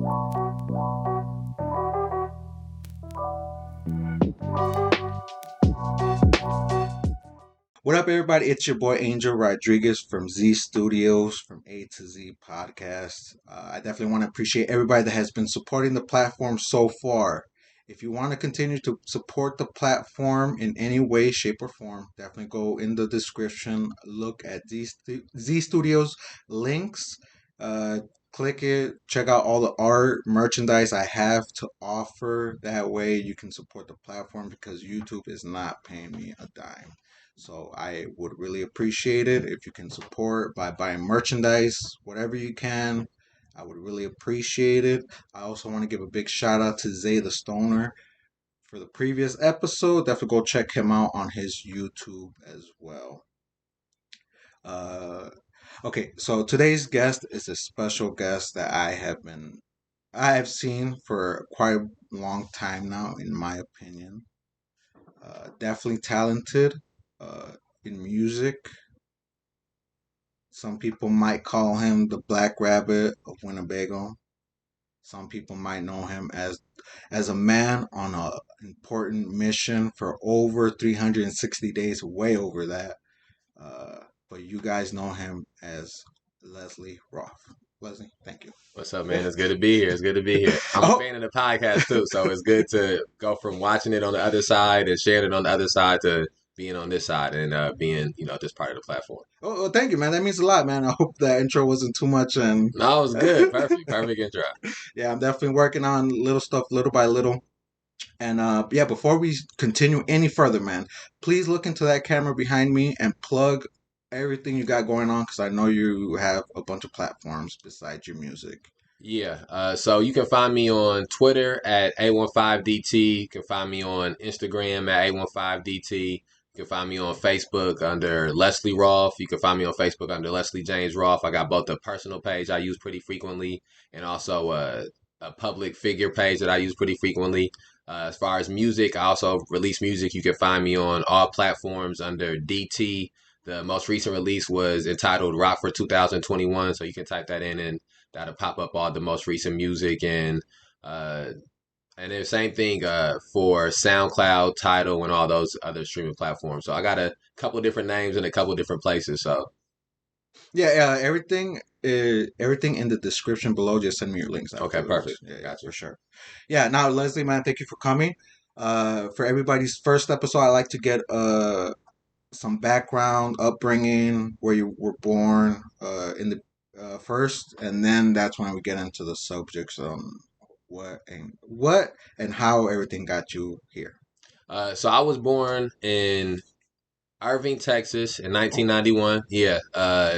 What up, everybody? It's your boy Angel Rodriguez from Z Studios, from A to Z Podcast. I definitely want to appreciate everybody that has been supporting the platform so far. If you want to continue to support the platform in any way, shape, or form, definitely go in the description, look at Z Studios links, uh, click it, check out all the art, merchandise I have to offer. That way you can support the platform because YouTube is not paying me a dime. So I would really appreciate it if you can support by buying merchandise, whatever you can. I would really appreciate it. I also want to give a big shout out to Zay the Stoner for the previous episode. Definitely go check him out on his YouTube as well. Okay, so today's guest is a special guest that I have seen for quite a long time now, in my opinion. Definitely talented uh, in music. Some people might call him the Black Rabbit of Winnebago. Some people might know him as a man on a important mission for over 360 days, way over that. But you guys know him as Leslie Rolfe. Leslie, thank you. What's up, man? It's good to be here. It's good to be here. I'm a fan of the podcast too, so it's good to go from watching it on the other side and sharing it on the other side to being on this side and being, just part of the platform. Oh, well, thank you, man. That means a lot, man. I hope that intro wasn't too much. And no, it was good. Perfect intro. Yeah, I'm definitely working on little stuff, little by little. And yeah, before we continue any further, man, please look into that camera behind me and plug everything you got going on, because I know you have a bunch of platforms besides your music. Yeah, so you can find me on Twitter at A15DT. You can find me on Instagram at A15DT. You can find me on Facebook under Leslie Rolfe. You can find me on Facebook under Leslie James Rolfe. I got both a personal page I use pretty frequently and also a public figure page that I use pretty frequently. As far as music, I also release music. You can find me on all platforms under DT. The most recent release was entitled ROCKFORD 2021, so you can type that in and that'll pop up all the most recent music. And then same thing for SoundCloud, Tidal, and all those other streaming platforms. So I got a couple different names in a couple different places. So yeah, everything in the description below. Just send me your links. Okay, perfect. Yeah, gotcha. For sure. Yeah. Now, Leslie, man, thank you for coming. For everybody's first episode, I like to get some background, upbringing, where you were born, in the first, and then that's when we get into the subjects on what and how everything got you here. So I was born in Irving, Texas in 1991. Yeah.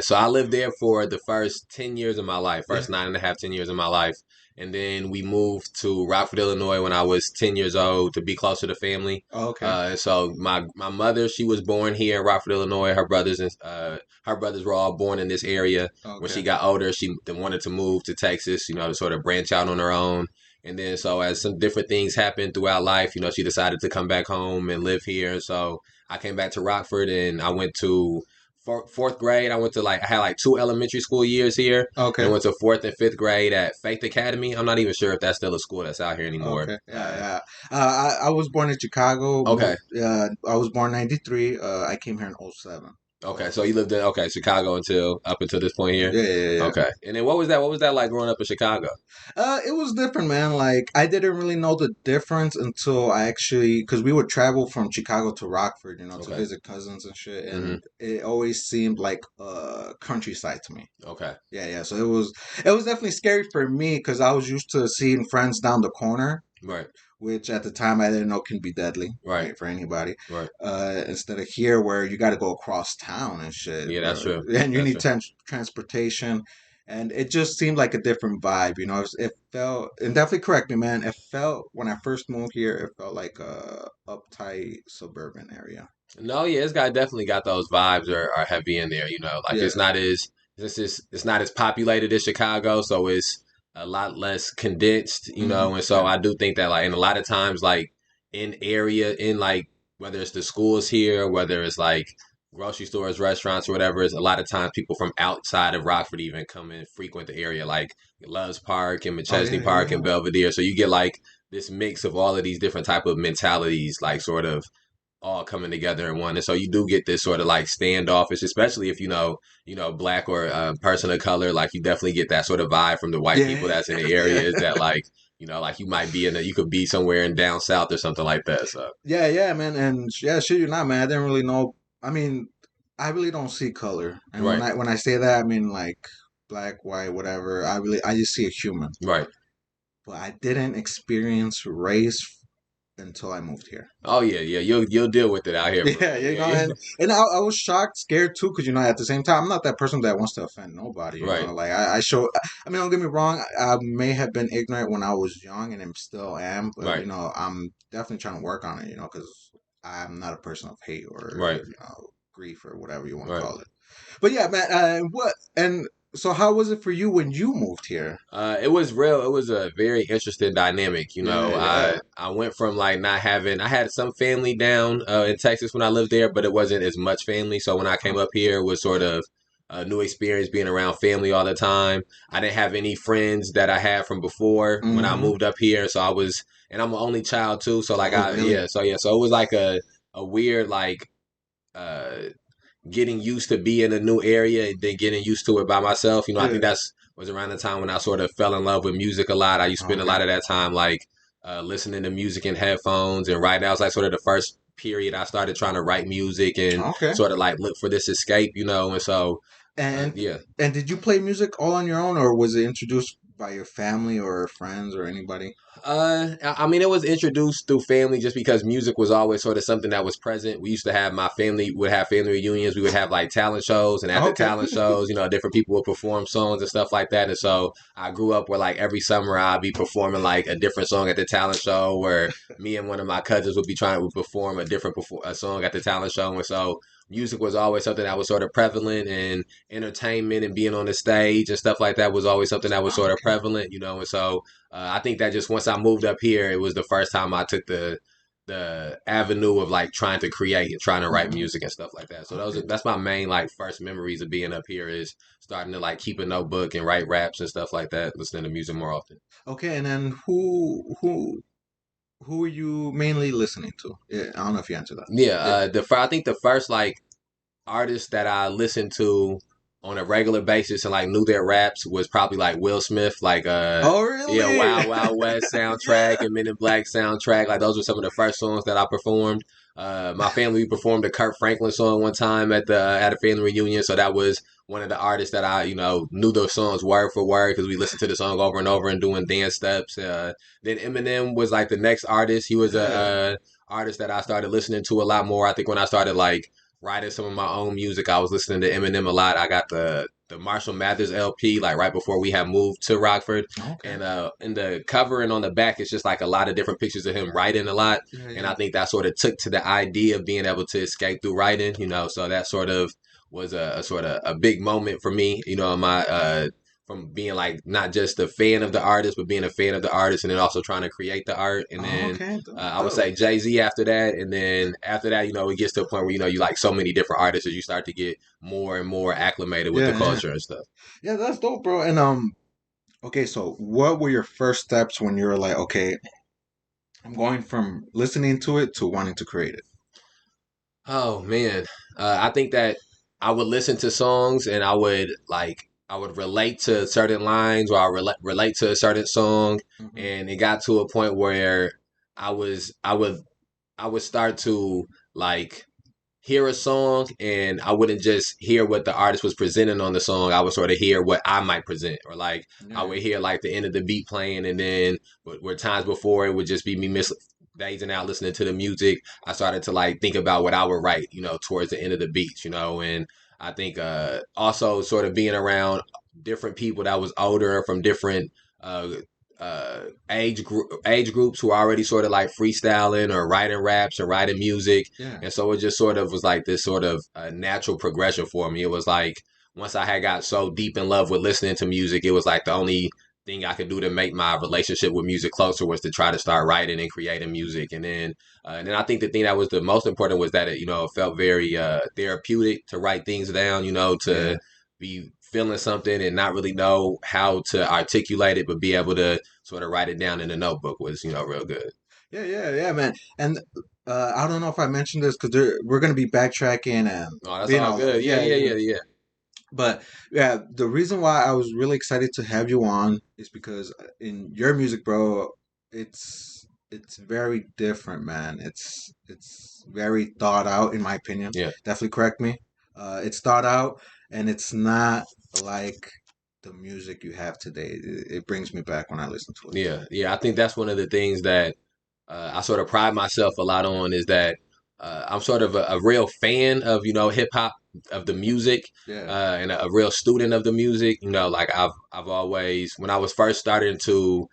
So I lived there for the first 10 years of my life, first 9.5, 10 years of my life. And then we moved to Rockford, Illinois when I was 10 years old to be closer to family. Oh, okay. So my mother, she was born here in Rockford, Illinois. Her brothers were all born in this area. Okay. When she got older, she wanted to move to Texas, to sort of branch out on her own. And then so as some different things happened throughout life, she decided to come back home and live here. So I came back to Rockford and I went to fourth grade. I had 2 elementary school years here. Okay. And went to 4th and 5th grade at Faith Academy. I'm not even sure if that's still a school that's out here anymore. Okay. Yeah. I was born in Chicago. Okay. I was born in 93. I came here in 07. Okay, so you lived in Chicago up until this point here. Yeah. Okay, and then what was that like growing up in Chicago? It was different, man. Like I didn't really know the difference until because we would travel from Chicago to Rockford, to visit cousins and shit, and it always seemed like countryside to me. Okay. Yeah. So it was definitely scary for me because I was used to seeing friends down the corner. Right. Which at the time I didn't know can be deadly, right, for anybody. Right. Instead of here where you got to go across town and shit. Yeah, that's true. And you need transportation, and it just seemed like a different vibe. It felt, and definitely correct me, man. It felt when I first moved here, it felt like a uptight suburban area. No, yeah, this guy definitely got those vibes are heavy in there. It's not as populated as Chicago, so it's a lot less condensed, and so I do think that and a lot of times in area, whether it's the schools here, whether it's grocery stores, restaurants, or whatever. Is a lot of times people from outside of Rockford even come and frequent the area, like Loves Park and Oh McChesney yeah, yeah, Park and yeah. Belvedere. So you get like this mix of all of these different type of mentalities, like sort of all coming together in one. And so you do get this sort of like standoffish, especially if black or person of color. Like you definitely get that sort of vibe from the white people Yeah, that's in the area. yeah, Is that like like you might be you could be somewhere in down south or something like that. So yeah, yeah, man. And yeah, shit, you're not, man. I didn't really know. I mean, I really don't see color, and when right, I say that, I mean like black, white, whatever. I just see a human. right. But I didn't experience race until I moved here. Oh yeah, yeah. You'll deal with it out here, bro. Yeah, Yeah, and I was shocked, scared too, because at the same time, I'm not that person that wants to offend nobody. right, Like I show. I mean, don't get me wrong. I may have been ignorant when I was young, and I still am. But right, I'm definitely trying to work on it. Because I'm not a person of hate or right, grief or whatever you want to right. call it. But yeah, man. What and so how was it for you when you moved here? It was real. It was a very interesting dynamic. Yeah, I went from like not having. I had some family down in Texas when I lived there, but it wasn't as much family. So when I came yeah. up here, it was sort of a new experience being around family all the time. I didn't have any friends that I had from before when I Mm-hmm. moved up here. So I was, and I'm an only child too. So like Oh, really? so it was like a weird like. Uh, Getting used to being in a new area and then getting used to it by myself. I think Yeah. that's was around the time when I sort of fell in love with music a lot. I used to spend a Okay. lot of that time like listening to music in headphones and writing. That was like sort of the first period I started trying to write music and Okay. sort of like look for this escape. And so And yeah. and did you play music all on your own, or was it introduced by your family or friends or anybody? I mean, it was introduced through family just because music was always sort of something that was present. We used to have my family would have family reunions. We would have like talent shows, and at the Okay. talent shows, different people would perform songs and stuff like that. And so I grew up where like every summer I'd be performing like a different song at the talent show, where me and one of my cousins would be trying to perform a song at the talent show. And so music was always something that was sort of prevalent, and entertainment and being on the stage and stuff like that was always something that was sort of Okay. prevalent. And so I think that just once I moved up here, it was the first time I took the avenue of like trying to create and trying to write Hmm. music and stuff like that. So Okay. that's my main like first memories of being up here is starting to like keep a notebook and write raps and stuff like that, listening to music more often. Okay. And then who are you mainly listening to? Yeah, I don't know if you answered that. Yeah, Yeah. I think the first like artists that I listened to on a regular basis and like knew their raps was probably like Will Smith, like Oh, yeah, really? Wild Wild West soundtrack Yeah. and Men in Black soundtrack. Like those were some of the first songs that I performed. My family performed a Kurt Franklin song one time at a family reunion, so that was one of the artists that I knew those songs word for word because we listened to the song over and over and doing dance steps. Then Eminem was like the next artist. He was Yeah. a artist that I started listening to a lot more. I think when I started like writing some of my own music. I was listening to Eminem a lot. I got the Marshall Mathers LP like right before we had moved to Rockford, Okay. and in the cover and on the back it's just like a lot of different pictures of him writing a lot. Yeah. And Yeah. I think that sort of took to the idea of being able to escape through writing. So that sort of was a sort of a big moment for me. In my from being like not just a fan of the artist, but being a fan of the artist, and then also trying to create the art. And Oh, then okay. Dope. I would Dope. say Jay-Z after that, and then after that, it gets to a point where you like so many different artists as you start to get more and more acclimated with the Yeah. Yeah. culture and stuff. Yeah. That's dope, bro. And okay. So, what were your first steps when you were like, okay, I'm going from listening to it to wanting to create it? Oh man, I think that I would listen to songs and I would relate to certain lines or relate to a certain song, Hmm. and it got to a point where I was I would start to like hear a song and I wouldn't just hear what the artist was presenting on the song. I would sort of hear what I might present, or like I Yeah. would hear like the end of the beat playing, and then where times before it would just be me dazing out listening to the music. I started to like think about what I would write, towards the end of the beats. And I think also sort of being around different people that was older from different uh, age groups who are already sort of like freestyling or writing raps or writing music. Yeah. And so it just sort of was like this sort of natural progression for me. It was like once I had got so deep in love with listening to music, it was like the only thing I could do to make my relationship with music closer was to try to start writing and creating music. And then I think the thing that was the most important was that it felt very therapeutic to write things down, Yeah. to be feeling something and not really know how to articulate it, but be able to sort of write it down in a notebook was, real good. Yeah, yeah, yeah, man. And I don't know if I mentioned this because we're gonna be backtracking and Oh, that's being all all good. Yeah, yeah, yeah, yeah. yeah, yeah. But yeah, the reason why I was really excited to have you on is because in your music, bro, it's very different, man. It's very thought out, in my opinion. Yeah. Definitely correct me. It's thought out, and it's not like the music you have today. It brings me back when I listen to it. Yeah, yeah. I think that's one of the things that I sort of pride myself a lot on is that I'm sort of a real fan of hip hop of the music Yeah. and a real student of the music. Like I've always when I was first starting to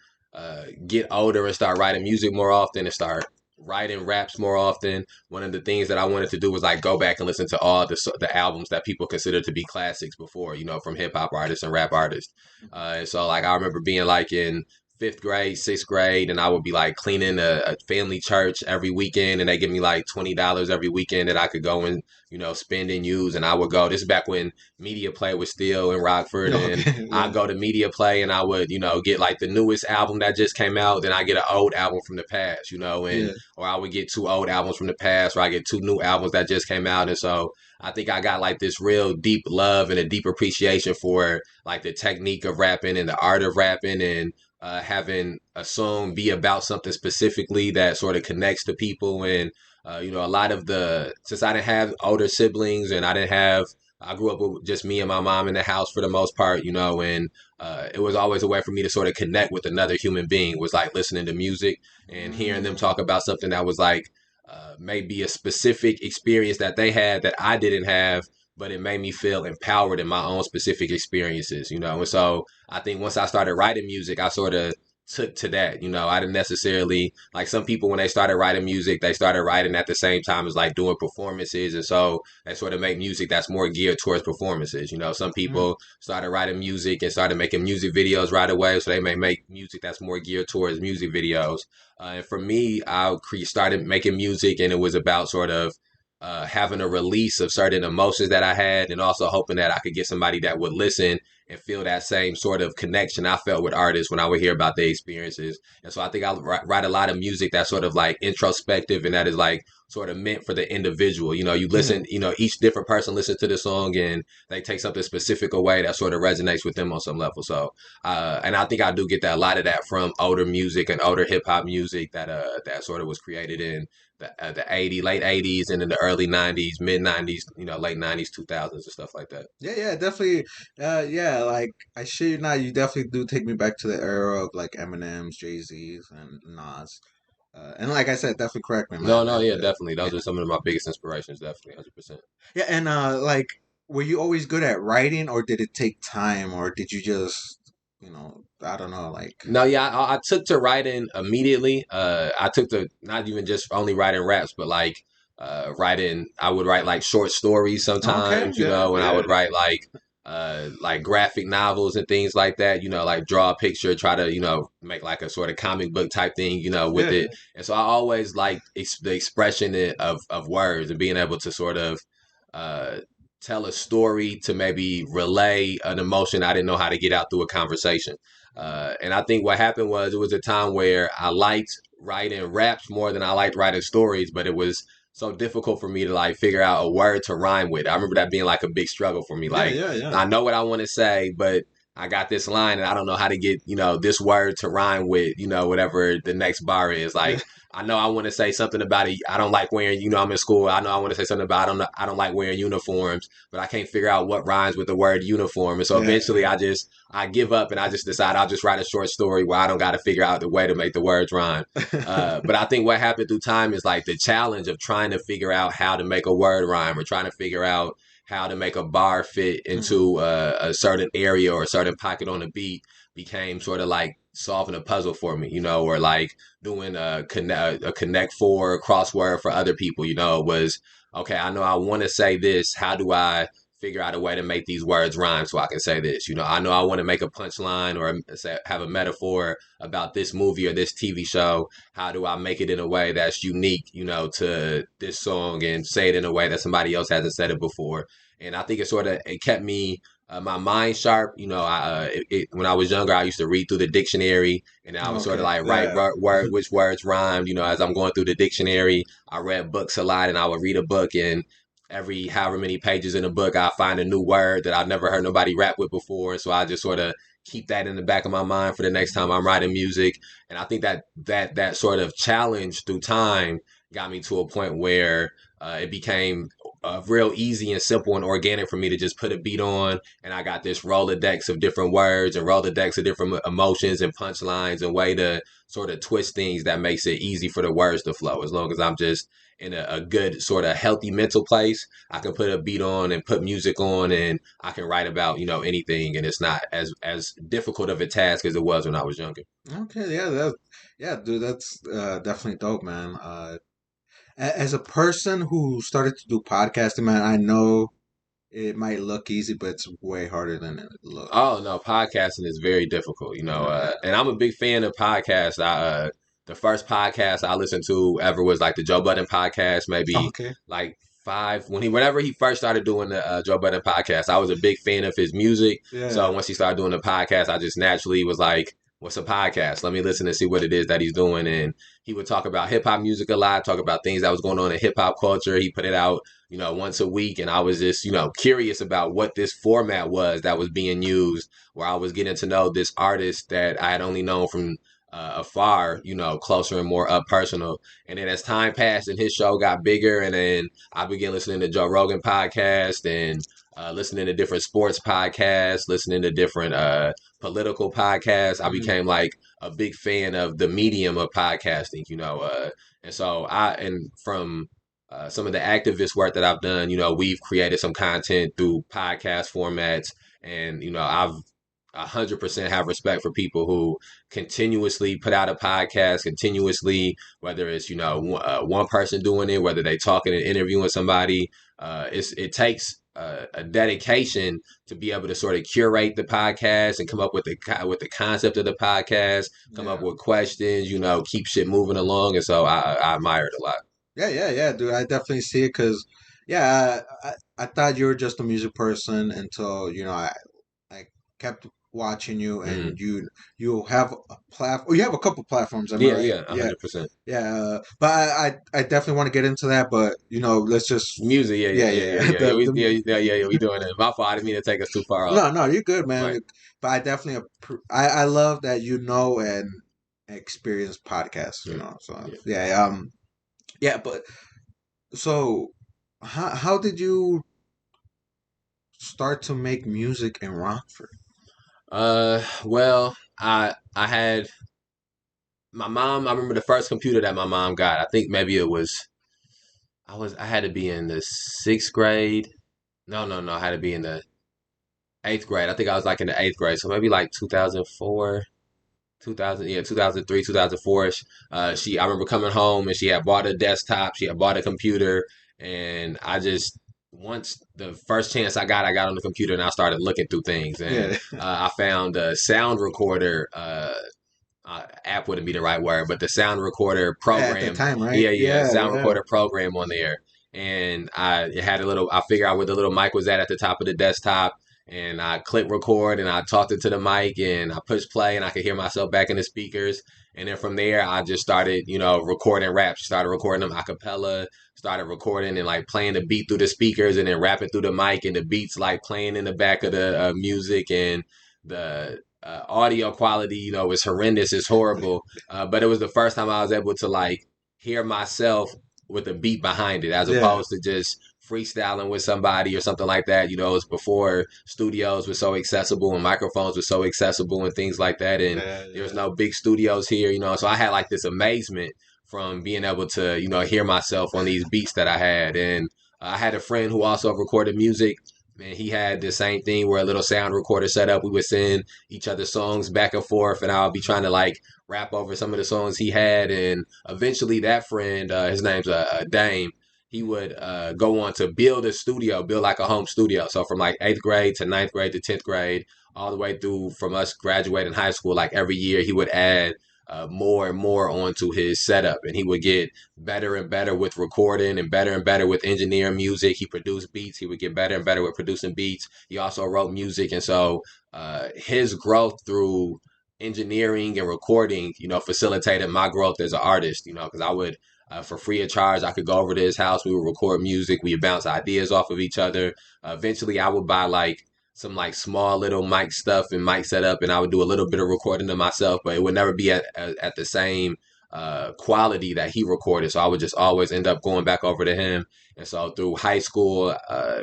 get older and start writing music more often and start writing raps more often. One of the things that I wanted to do was like go back and listen to all the albums that people consider to be classics before, from hip hop artists and rap artists. And so like I remember being like in fifth grade, sixth grade, and I would be like cleaning a family church every weekend, and they give me like $20 every weekend that I could go and spend and use. And I would go. This is back when Media Play was still in Rockford, and Okay. I Yeah. go to Media Play, and I would get like the newest album that just came out. Then I get an old album from the past, and Yeah. or I would get two old albums from the past, or I get two new albums that just came out, and so. I think I got like this real deep love and a deep appreciation for like the technique of rapping and the art of rapping and having a song be about something specifically that sort of connects to people. And a lot of since I didn't have older siblings and I grew up with just me and my mom in the house for the most part, and it was always a way for me to sort of connect with another human being was like listening to music and hearing them Mm. talk about something that was like maybe a specific experience that they had that I didn't have, but it made me feel empowered in my own specific experiences, And so I think once I started writing music, I sort of took to that. I didn't necessarily like some people when they started writing music, they started writing at the same time as like doing performances. And so they sort of make music that's more geared towards performances. Some Mm. people started writing music and started making music videos right away. So they may make music that's more geared towards music videos. And for me, started making music and it was about sort of having a release of certain emotions that I had, and also hoping that I could get somebody that would listen and feel that same sort of connection I felt with artists when I would hear about their experiences. And so I think I write a lot of music that's sort of like introspective and that is like sort of meant for the individual. You Yeah. listen, each different person listens to the song and they take something specific away that sort of resonates with them on some level. So, and I think I do get that a lot of that from older music and older hip hop music that sort of was created in the late 80s and in the early 90s, mid 90s, late 90s, 2000s and stuff like that. Yeah, yeah, definitely. Yeah, like I shit you not, you definitely do take me back to the era of like Eminem's, Jay Z's, and Nas. And like I said, definitely correct me, No, man. no, yeah, definitely. Yeah, Those are some of my biggest inspirations, definitely, 100%. yeah, and like, were you always good at writing, or did it take time, or did you just, I don't know, like, No, yeah, I took to writing immediately. I took to not even just only writing raps, but like writing. I would write like short stories okay, sometimes, yeah, and I yeah, would write like graphic novels and things like that. Like draw a picture, try to make like a sort of comic book type thing, with yeah, it. yeah, And so I always liked the expression of words and being able to sort of uh, tell a story to maybe relay an emotion I didn't know how to get out through a conversation. And I think what happened was it was a time where I liked writing raps more than I liked writing stories, but it was so difficult for me to like figure out a word to rhyme with. I remember that being like a big struggle for me. yeah, Like yeah, yeah, I know what I want to say, but I got this line and I don't know how to get, this word to rhyme with, whatever the next bar is. yeah, Like I know I want to say something about it. I don't like wearing, I'm in school. I know I want to say something about I don't like wearing uniforms, but I can't figure out what rhymes with the word uniform. And so yeah, eventually I give up and I just decide I'll just write a short story where I don't got to figure out the way to make the words rhyme. yeah. But I think what happened through time is like the challenge of trying to figure out how to make a word rhyme or trying to figure out how to make a bar fit Mhm. into a certain area or a certain pocket on the beat became sort of like solving a puzzle for me, or like doing a connect four crossword for other people, was okay. I know I want to say this. How do I figure out a way to make these words rhyme so I can say this. I know I want to make a punchline or have a metaphor about this movie or this TV show. How do I make it in a way that's unique, to this song and say it in a way that somebody else hasn't said it before? And I think it kept me my mind sharp. When I was younger, I used to read through the dictionary, and I would sort of Okay. like write Yeah. which words rhymed. As I'm going through the dictionary, I read books a lot, and I would read a book, and every however many pages in a book, I find a new word that I've never heard nobody rap with before, and so I just sort of keep that in the back of my mind for the next time I'm writing music. And I think that sort of challenge through time got me to a point where it became real easy and simple and organic for me to just put a beat on, and I got this Rolodex of different words and Rolodex of different emotions and punchlines and way to sort of twist things that makes it easy for the words to flow. As long as I'm just in a good sort of healthy mental place, I can put a beat on and put music on, and I can write about anything, and it's not as difficult of a task as it was when I was younger. Okay. Yeah. Yeah, dude. That's definitely dope, man. As a person who started to do podcasting, man, I know it might look easy, but it's way harder than it looks. Oh no, podcasting is very difficult, Yeah. and I'm a big fan of podcasts. The first podcast I listened to ever was like the Joe Budden podcast, maybe Okay. like whenever he first started doing the Joe Budden podcast. I was a big fan of his music. So Yeah. once he started doing the podcast, I just naturally was like, "What's a podcast? Let me listen and see what it is that he's doing." And he would talk about hip hop music a lot, talk about things that was going on in hip hop culture. He put it out once a week. And I was just, curious about what this format was that was being used, where I was getting to know this artist that I had only known from afar, closer and more up personal. And then as time passed and his show got bigger, and then I began listening to Joe Rogan podcast and listening to different sports podcasts, listening to different political podcasts. I Mhm. became like a big fan of the medium of podcasting, and so and from some of the activist work that I've done, we've created some content through podcast formats, and I've 100% have respect for people who continuously put out a podcast, continuously, whether it's one person doing it, whether they talking and interviewing somebody. It takes a dedication to be able to sort of curate the podcast and come up with the concept of the podcast, come up Yeah. with questions, keep shit moving along, and so I admire it a lot. Yeah, yeah, yeah, dude. I definitely see it because, yeah, I thought you were just a music person until, I kept watching you, Mm. and you have a platform. You have a couple platforms, am I Yeah, right? yeah, Yeah, 100%. yeah. But I definitely want to get into that. But let's just, Music, yeah, yeah, yeah, yeah, yeah, yeah, yeah. yeah, yeah, yeah. We doing it. My fault. I didn't mean to take us too far off. No, no, you're good, Right. man. But I definitely, I love that and experience podcasts. Mm. So Yeah. yeah, yeah. But so, how did you start to make music in Rockford? Well, I had my mom. I remember the first computer that my mom got. I think maybe it was I had to be in the sixth grade. No, no, no. I had to be in the eighth grade. I think I was like in the eighth grade. So maybe like 2004. 2000, yeah, 2003, 2004. I remember coming home and she had bought a desktop, she had bought a computer, and I just once the first chance I got on the computer and I started looking through things, and Yeah, I found a sound recorder. App wouldn't be the right word, but the sound recorder at the program. time, right? Yeah, yeah, Yeah, sound yeah, recorder program on there. And it had a little, I figured out where the little mic was at the top of the desktop. And I clicked record and I talked into the mic and I pushed play and I could hear myself back in the speakers. And then from there, I just started, recording raps, started recording them a cappella, started recording and like playing the beat through the speakers and then rapping through the mic and the beats like playing in the back of the music, and the audio quality, was horrendous. It's horrible. But it was the first time I was able to like hear myself with a beat behind it, as yeah, opposed to just freestyling with somebody or something like that. It was before studios were so accessible and microphones were so accessible and things like that. And yeah, there was yeah. no big studios here, So I had like this amazement from being able to, hear myself on these beats that I had. And I had a friend who also recorded music, and he had the same thing where a little sound recorder set up. We would send each other songs back and forth, and I'll be trying to like rap over some of the songs he had. And eventually, that friend, his name's Dame, he would go on to build a studio, build like a home studio. So from like 8th grade to 9th grade to 10th grade, all the way through from us graduating high school, like every year he would add more and more onto his setup, and he would get better and better with recording and better with engineering music. He produced beats. He would get better and better with producing beats. He also wrote music, and so his growth through engineering and recording, facilitated my growth as an artist. Because I would, for free of charge, I could go over to his house. We would record music. We would bounce ideas off of each other. Eventually, I would buy like some like small little mic stuff and mic setup, and I would do a little bit of recording to myself, but it would never be at the same quality that he recorded. So I would just always end up going back over to him. And so through high school,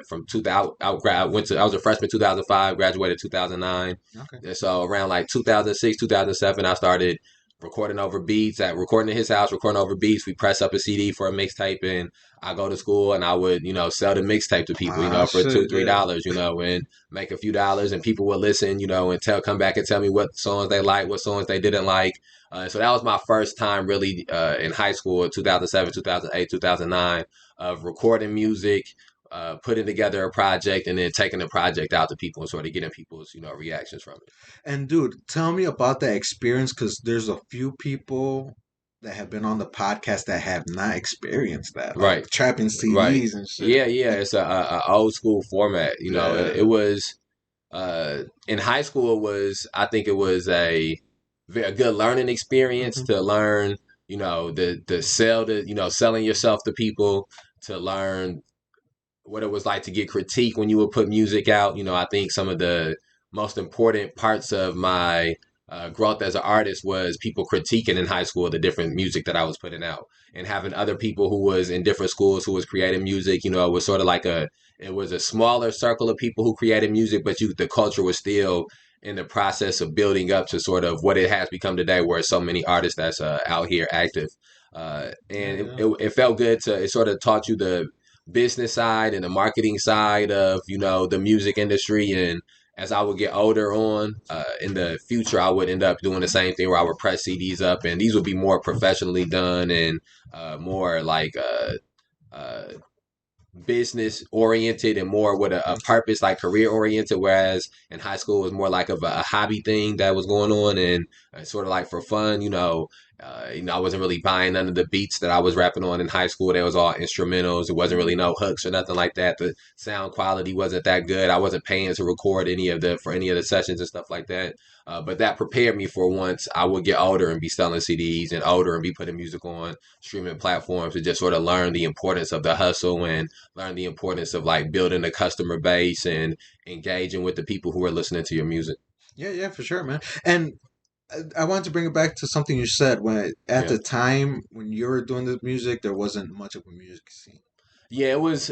from 2000, I was a freshman 2005, graduated 2009. Okay. And so around like 2006, 2007, I started recording over beats recording in his house, recording over beats. We press up a CD for a mixtape, and I go to school and I would, sell the mixtape to people, Ah, for two, shit, three yeah. dollars, and make a few dollars, and people would listen, and come back and tell me what songs they like, what songs they didn't like. So that was my first time really in high school, 2007, 2008, 2009, of recording music, putting together a project, and then taking the project out to people and sort of getting people's, reactions from it. And dude, tell me about that experience because there's a few people that have been on the podcast that have not experienced that, like Right, trapping right. CDs and shit. Yeah. It's a old school format. It Yeah. was in high school. It was I think it was a good learning experience Hmm. to learn. The sell to selling yourself to people, to learn what it was like to get critique when you would put music out. I think some of the most important parts of my growth as an artist was people critiquing in high school the different music that I was putting out, and having other people who was in different schools who was creating music. It was sort of like it was a smaller circle of people who created music, but the culture was still in the process of building up to sort of what it has become today, where so many artists that's out here active. Yeah, And yeah. it felt good it sort of taught you the business side and the marketing side of the music industry. And as I would get older on in the future, I would end up doing the same thing where I would press CDs up, and these would be more professionally done and more like uh, business oriented and more with a purpose, like career oriented, whereas in high school it was more like of a hobby thing that was going on, and sort of like for fun. I wasn't really buying none of the beats that I was rapping on in high school. They was all instrumentals. It wasn't really no hooks or nothing like that. The sound quality wasn't that good. I wasn't paying to record any of the sessions and stuff like that. But that prepared me for once I would get older and be selling CDs, and older and be putting music on streaming platforms, to just sort of learn the importance of the hustle, and learn the importance of like building a customer base and engaging with the people who are listening to your music. Yeah, yeah, for sure, man. And I wanted to bring it back to something you said when at Yeah. the time when you were doing the music, there wasn't much of a music scene. Yeah, it was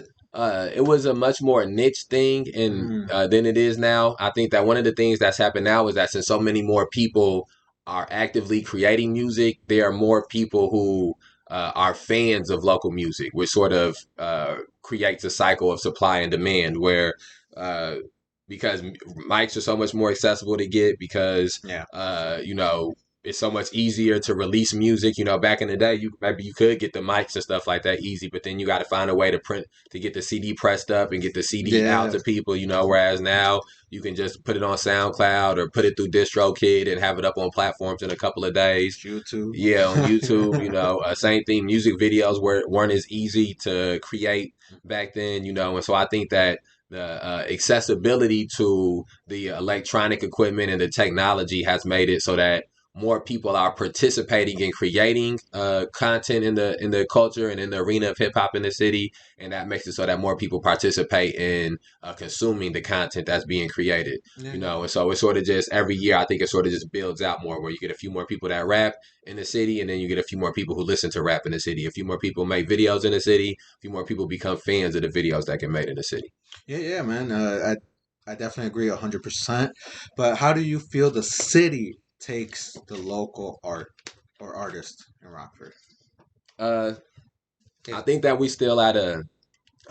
a much more niche thing and Mm, than it is now. I think that one of the things that's happened now is that since so many more people are actively creating music, there are more people who are fans of local music, which sort of creates a cycle of supply and demand where uh, because mics are so much more accessible to get, because yeah, uh, you know it's so much easier to release music. Back in the day, maybe you could get the mics and stuff like that easy, but then you got to find a way to get the CD pressed up and get the CD out yeah. to people. Whereas now you can just put it on SoundCloud or put it through DistroKid and have it up on platforms in a couple of days. YouTube. Yeah, on YouTube. Same thing. Music videos weren't as easy to create back then. And so I think that the accessibility to the electronic equipment and the technology has made it so that more people are participating in creating content in the culture and in the arena of hip hop in the city, and that makes it so that more people participate in consuming the content that's being created. Yeah, yeah. And so it's sort of just every year I think it sort of just builds out more, where you get a few more people that rap in the city, and then you get a few more people who listen to rap in the city. A few more people make videos in the city. A few more people become fans of the videos that get made in the city. Yeah, yeah, man. I definitely agree 100%. But how do you feel the city takes the local art or artist in Rockford? Uh, I It, think that we still at a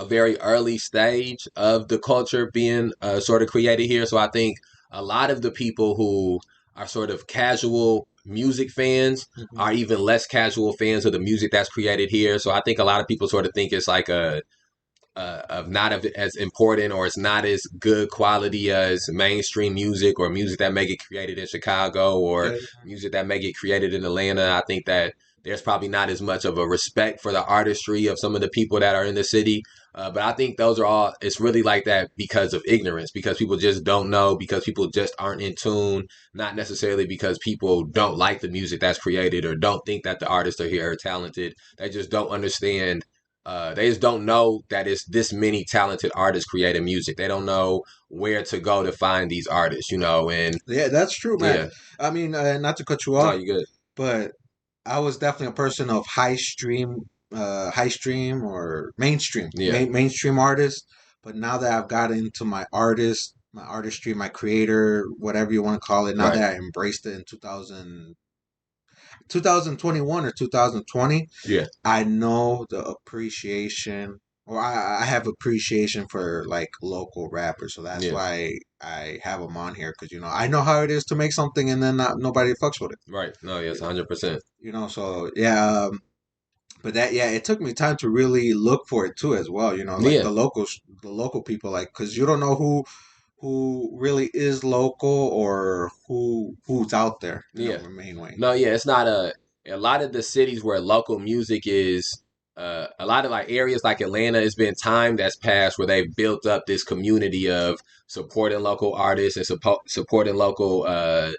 very early stage of the culture being sort of created here. So I think a lot of the people who are sort of casual music fans Hmm. are even less casual fans of the music that's created here. So I think a lot of people sort of think it's like a of not of as important or it's not as good quality as mainstream music or music that may get created in Chicago or Yeah, music that may get created in Atlanta. I think that there's probably not as much of a respect for the artistry of some of the people that are in the city. But I think those are all, it's really like that because of ignorance, because people just don't know, because people just aren't in tune, not necessarily because people don't like the music that's created or don't think that the artists are here are talented. They just don't understand they just don't know that it's this many talented artists creating music. They don't know where to go to find these artists, and yeah, that's true, man. yeah, I mean, not to cut you no, off, you good. but I was definitely a person of high stream or Yeah, mainstream artists. But now that I've got into my artistry, my creator, whatever you want to call it, now right. that I embraced it in 2021 or 2020, Yeah, I know the appreciation, or I have appreciation for like local rappers. So that's yeah, why I have them on here because I know how it is to make something and then nobody fucks with it. right. No, yes, You know, 100%. so yeah. But it took me time to really look for it too, as well. Like Yeah, the local people, like because you don't know who really is local or who's out there. yeah. The main way. No, yeah, it's not a lot of the cities where local music is a lot of like areas like Atlanta, it's been time that's passed where they've built up this community of supporting local artists and supporting local uh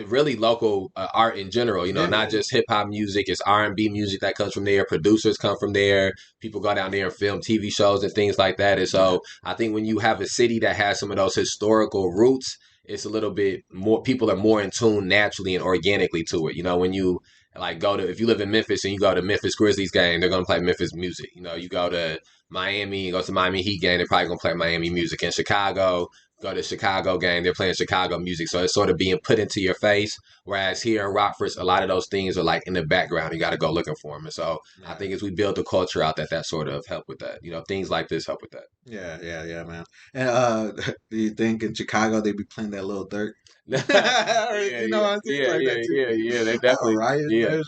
really local art in general. Yeah, Not yeah, just hip hop music. It's R&B music that comes from there. Producers come from there. People go down there and film TV shows and things like that. And yeah, so I think when you have a city that has some of those historical roots, it's a little bit more. People are more in tune naturally and organically to it. When you like go to if you live in Memphis and you go to Memphis Grizzlies game, they're gonna play Memphis music. You go to Miami, go to Miami Heat game, they're probably gonna play Miami music. In Chicago, go to Chicago game, they're playing Chicago music. So it's sort of being put into your face. Whereas here in Rockford, a lot of those things are like in the background. You got to go looking for them. And so I yeah. think as we build the culture out, that sort of help with that. Things like this help with that. Yeah, yeah, yeah, man. And do you think in Chicago they be playing that little dirt? Or, Yeah, on things yeah, like yeah, that too. yeah, yeah. They A definitely, riot yeah, and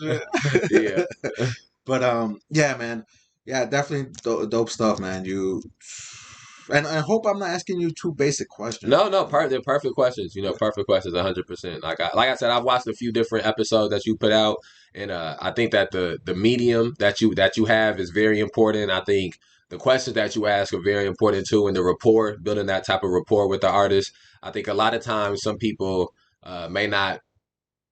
yeah. shit. But yeah, man. Yeah, definitely dope stuff, man. And I hope I'm not asking you too basic questions. No, no, they're perfect questions. Perfect questions, 100%. Like I said, I've watched a few different episodes that you put out, and I think that the medium that you have is very important. I think the questions that you ask are very important too, and the rapport, building that type of rapport with the artist. I think a lot of times some people may not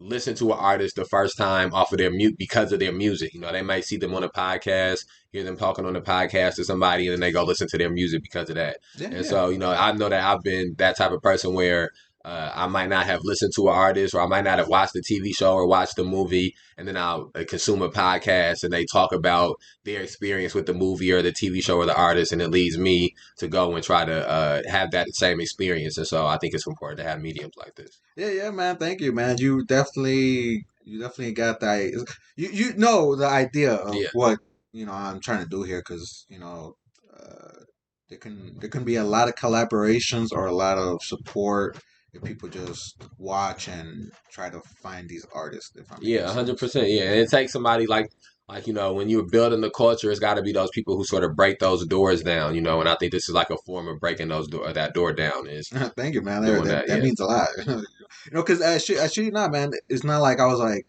listen to an artist the first time off of their mute because of their music. They might see them on a podcast, hear them talking on the podcast to somebody, and then they go listen to their music because of that. Yeah, And yeah. so, I know that I've been that type of person where I might not have listened to an artist, or I might not have watched the TV show or watched the movie, and then I'll consume a podcast and they talk about their experience with the movie or the TV show or the artist, and it leads me to go and try to have that same experience. And so I think it's important to have mediums like this. Yeah, yeah, man. Thank you, man. You definitely got that. You know the idea of Yeah. what I'm trying to do here, because there can be a lot of collaborations or a lot of support if people just watch and try to find these artists. If I'm making Yeah, sense. 100%. Yeah, and it takes somebody like when you're building the culture, it's got to be those people who sort of break those doors down. And I think this is like a form of breaking that door down is Thank you, man. doing That that. that Yeah, means a lot. Because I shit you not, man. It's not like I was like,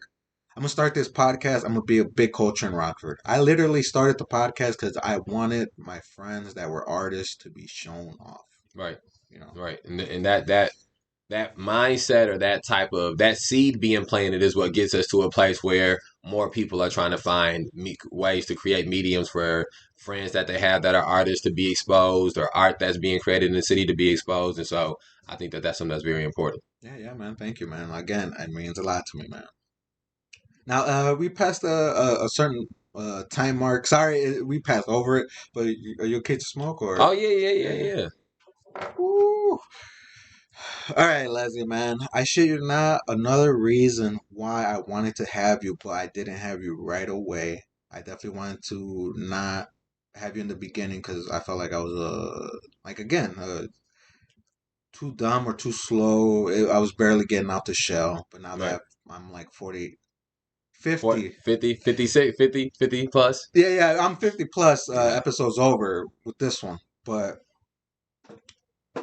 I'm gonna start this podcast. I'm gonna be a big culture in Rockford. I literally started the podcast because I wanted my friends that were artists to be shown off. right, You know. right, and that mindset or that type of that seed being planted is what gets us to a place where more people are trying to find ways to create mediums for friends that they have that are artists to be exposed or art that's being created in the city to be exposed. And so I think that that's something that's very important. Yeah, yeah, man. Thank you, man. Again, it means a lot to me, man. Now, we passed a certain time mark. Sorry, we passed over it. But are you okay to smoke or? Oh yeah, yeah, Yeah, yeah, yeah. yeah. Woo. All right, Leslie, man. I shit you not. Another reason why I wanted to have you, but I didn't have you right away. I definitely wanted to not have you in the beginning because I felt like I was like again too dumb or too slow. I was barely getting out the shell. But now Right. that I'm like 40, 40, 50. 50, 56, 50, 50 plus. Yeah, yeah, I'm 50 plus Yeah. episodes over with this one. But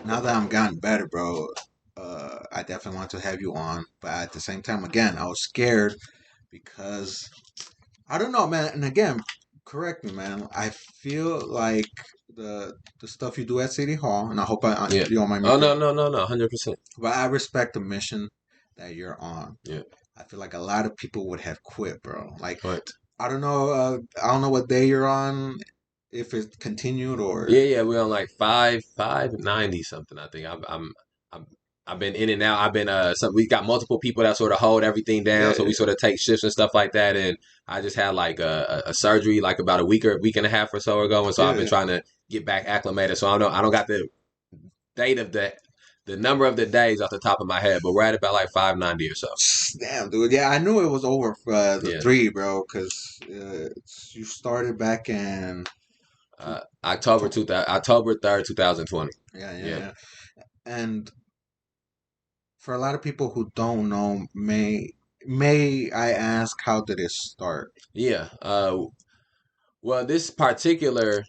now that I'm gotten better, bro, I definitely want to have you on. But at the same time, again, I was scared because I don't know, man. And again, correct me, man. I feel like the stuff you do at City Hall, and I hope Yeah. you don't mind me, Oh no, no, no, no, 100%. but I respect the mission that you're on. Yeah. I feel like a lot of people would have quit, bro. Like Right. I don't know what day you're on, if it continued or Yeah, yeah, we're on like 590 something. I think I'm I've been in and out. I've been we got multiple people that sort of hold everything down, yeah, so we sort of take shifts and stuff like that. And I just had like a surgery like about a week and a half or so ago, and so I've been yeah. trying to get back acclimated. So I don't got the date of the number of the days off the top of my head, but we're at about like 590 or so. Damn, dude. Yeah, I knew it was over for the Yeah. three, bro, because you started back in October 3rd, 2020. yeah, yeah, Yeah. yeah. And for a lot of people who don't know, may I ask how did it start? Yeah. Well, this particular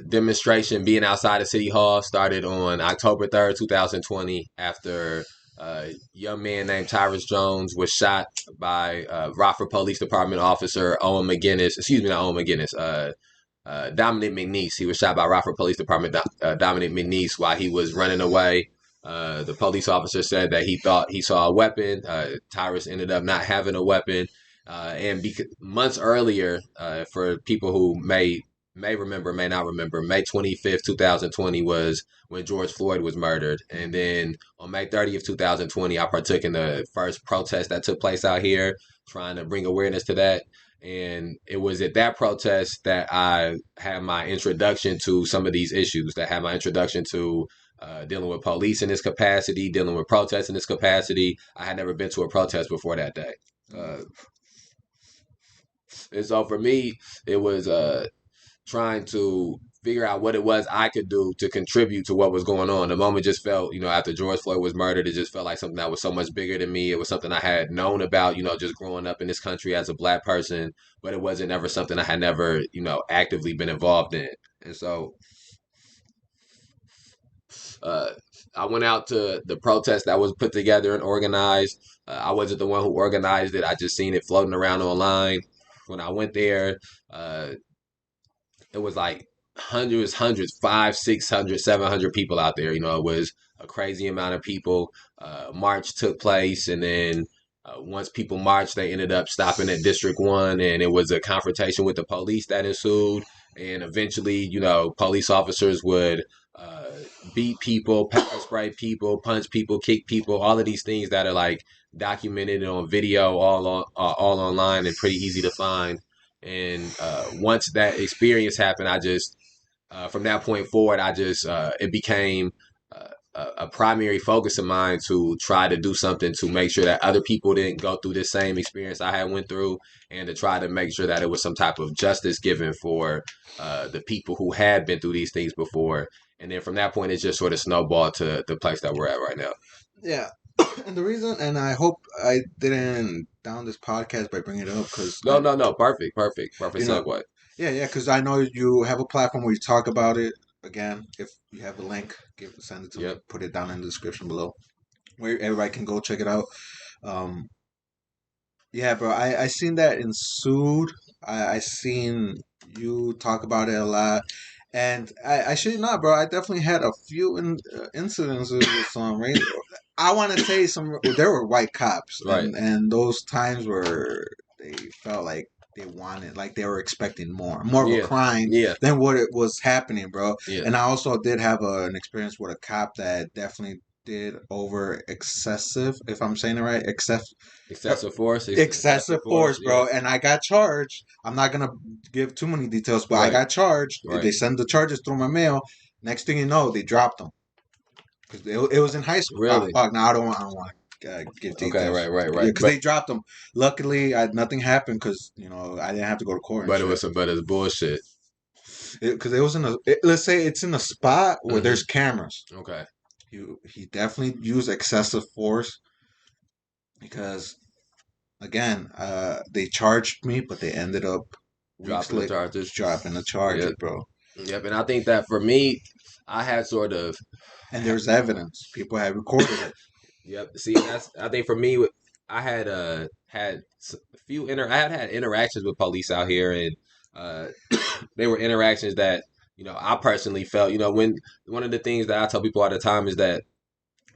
demonstration being outside of City Hall started on October 3rd, 2020, after a young man named Tyrus Jones was shot by Rockford Police Department officer Owen McGinnis. Excuse me, not Owen McGinnis. Dominic McNeese. He was shot by Rockford Police Department Dominic McNeese while he was running away. The police officer said that he thought he saw a weapon. Tyrus ended up not having a weapon. Months earlier, for people who may remember, may not remember, May 25th, 2020 was when George Floyd was murdered. And then on May 30th, 2020, I partook in the first protest that took place out here, trying to bring awareness to that. And it was at that protest that I had my introduction to some of these issues, that had my introduction to dealing with police in this capacity, dealing with protests in this capacity. I had never been to a protest before that day. And so for me, it was trying to figure out what it was I could do to contribute to what was going on. The moment just felt, after George Floyd was murdered, it just felt like something that was so much bigger than me. It was something I had known about, just growing up in this country as a black person, but it wasn't ever something I had never, actively been involved in. And so uh, I went out to the protest that was put together and organized. I wasn't the one who organized it. I just seen it floating around online. When I went there, uh, it was like hundreds, 500, 600, 700 people out there. It was a crazy amount of people. March took place, and then once people marched, they ended up stopping at District 1, and it was a confrontation with the police that ensued. And eventually, police officers would uh, beat people, pepper spray people, punch people, kick people, all of these things that are like documented on video, all online and pretty easy to find. And once that experience happened, I just from that point forward, I just it became a primary focus of mine to try to do something to make sure that other people didn't go through the same experience I had went through, and to try to make sure that it was some type of justice given for the people who had been through these things before. And then from that point, it just sort of snowballed to the place that we're at right now. Yeah, and the reason, and I hope I didn't down this podcast by bringing it up because No, no, no. Perfect you know, segue. yeah, yeah, because I know you have a platform where you talk about it. Again, if you have a link, send it to me. Yep. Put it down in the description below, where everybody can go check it out. Um, yeah, bro, I seen that ensued. I seen you talk about it a lot, and I should not, bro. I definitely had a few incidences with some race. I want to say some. There were white cops, Right. and those times where they felt like they wanted, like they were expecting more of a Yeah. crime Yeah. than what it was happening, bro. Yeah. And I also did have an experience with a cop that definitely did over excessive, if I'm saying it right, Excessive force. excessive force, Yeah. bro. And I got charged. I'm not gonna give too many details, but I Right. got charged. Right. They send the charges through my mail. Next thing you know, they dropped them because it was in high school. Oh, Really. fuck, now I don't want to give Okay. details. Right. Yeah, because they dropped them. Luckily, nothing happened because I didn't have to go to court and But it shit. was but it's bullshit. Because it was in let's say it's in a spot where Mm-hmm. there's cameras. Okay. he definitely used excessive force because again, they charged me, but they ended up weeks Dropping the later charges. dropping the charges, Yep. bro. Yep. And I think that for me, I had sort of. And there's evidence. People have recorded it. Yep. See, that's I think for me, I had a few I had interactions with police out here, and uh, they were interactions that I personally felt. When one of the things that I tell people all the time is that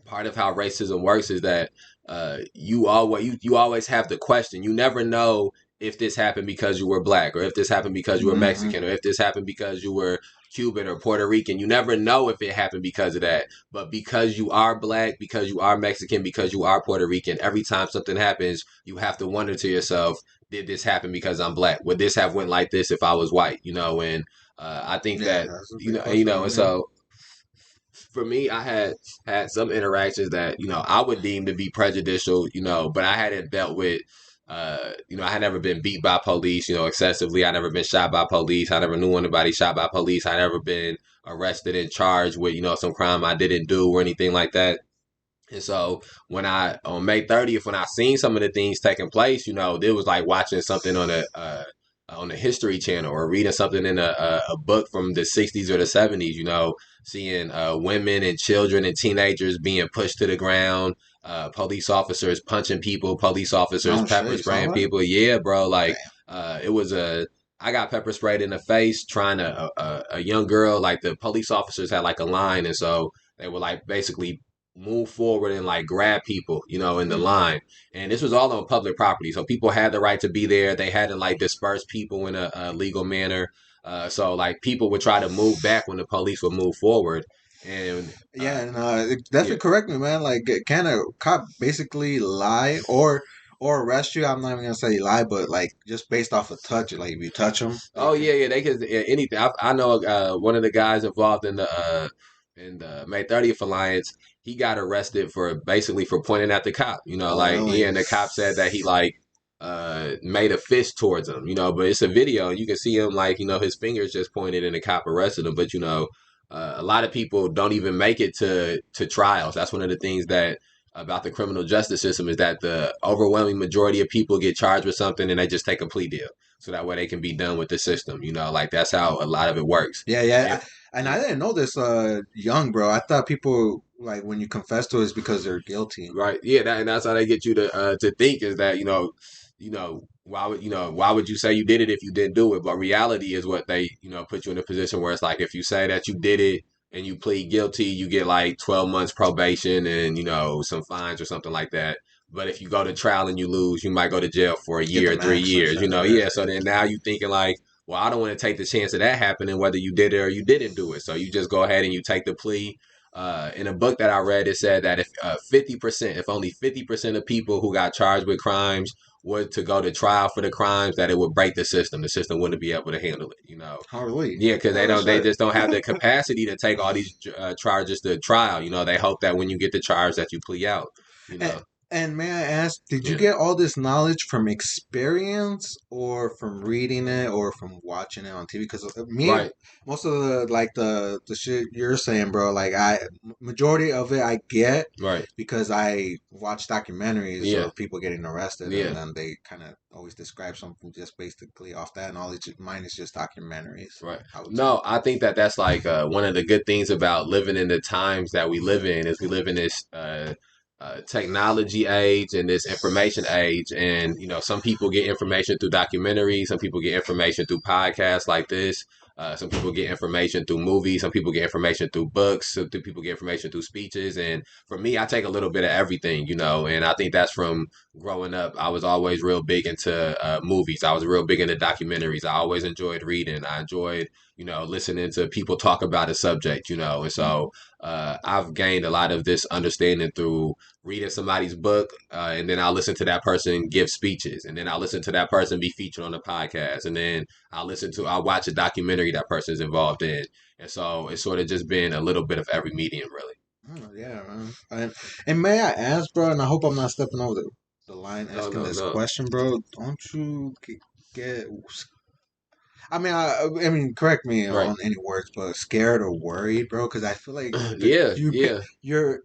part of how racism works is that you always have the question. You never know if this happened because you were black, or if this happened because you were Hmm. Mexican, or if this happened because you were Cuban or Puerto Rican. You never know if it happened because of that. But because you are black, because you are Mexican, because you are Puerto Rican, every time something happens, you have to wonder to yourself, did this happen because I'm black? Would this have went like this if I was white? And I think Yeah, that that's a big question. and Yeah. so for me, I had some interactions that I would deem to be prejudicial, but I hadn't dealt with. I had never been beat by police, excessively. I never been shot by police. I never knew anybody shot by police. I never been arrested and charged with, some crime I didn't do or anything like that. And so when I on May 30th, when I seen some of the things taking place, it was like watching something on a History Channel or reading something in a book from the 60s or the 70s. Seeing women and children and teenagers being pushed to the ground, police officers punching people, police officers Oh shit, pepper you saw spraying that? people. Yeah, bro. Damn. Like it was a. I got pepper sprayed in the face trying to a young girl. Like the police officers had like a line, and so they were like basically move forward and like grab people, in the Hmm. line. And this was all on public property. So people had the right to be there. They had to like disperse people in a legal manner. So like people would try to move back when the police would move forward. And Yeah, and yeah, definitely correct me, man. Like, can a cop basically lie or arrest you? I'm not even gonna say lie, but like just based off a touch, like if you touch them, they oh can. yeah, they could anything. I know one of the guys involved in the May 30th Alliance. He got arrested for basically for pointing at the cop. Oh, Like really? yeah, and the cop said that he like made a fist towards him. But it's a video and you can see him like his fingers just pointed and the cop arrested him. But a lot of people don't even make it to trials. That's one of the things that about the criminal justice system is that the overwhelming majority of people get charged with something and they just take a plea deal so that way they can be done with the system. Like that's how a lot of it works. Yeah, yeah. If And I yeah, didn't know this young, bro. I thought people like when you confess to it, it's because they're guilty. right, yeah, and that's how they get you to think is that why would you say you did it if you didn't do it? But reality is what they put you in a position where it's like if you say that you did it and you plead guilty, you get like 12 months probation and some fines or something like that. But if you go to trial and you lose, you might go to jail for a Get the year, three max or years. something. Yeah. Yeah. So then now you thinking like, well, I don't want to take the chance of that happening, whether you did it or you didn't do it. So you just go ahead and you take the plea. In a book that I read, it said that if 50%, if only 50% of people who got charged with crimes were to go to trial for the crimes, that it would break the system. The system wouldn't be able to handle it. Hardly. Yeah, because Oh they shit. just don't have the capacity to take all these charges to trial. They hope that when you get the charge that you plea out. You And, know, and may I ask, did you yeah, get all this knowledge from experience or from reading it or from watching it on TV? Because me, right, most of the shit you're saying, bro, like majority of it I get right, because I watch documentaries yeah, of people getting arrested and yeah. then they kind of always describe something just basically off that knowledge. Mine is just documentaries, Right. I would say. No, I think that that's like one of the good things about living in the times that we live in is we live in this technology age and this information age, and some people get information through documentaries, some people get information through podcasts like this, some people get information through movies, some people get information through books, some people get information through speeches, and for me, I take a little bit of everything, and I think that's from growing up. I was always real big into movies. I was real big into documentaries. I always enjoyed reading. I enjoyed, listening to people talk about a subject, and so I've gained a lot of this understanding through reading somebody's book, and then I'll listen to that person give speeches, and then I'll listen to that person be featured on a podcast, and then I'll watch a documentary that person's involved in. And so it's sort of just been a little bit of every medium, really. Oh, yeah, man. And may I ask, bro, and I hope I'm not stepping over the line No, asking no, this no. question, bro. Don't you get I mean, correct me Right. on any words, but scared or worried, bro? Because I feel like Yeah, yeah. you're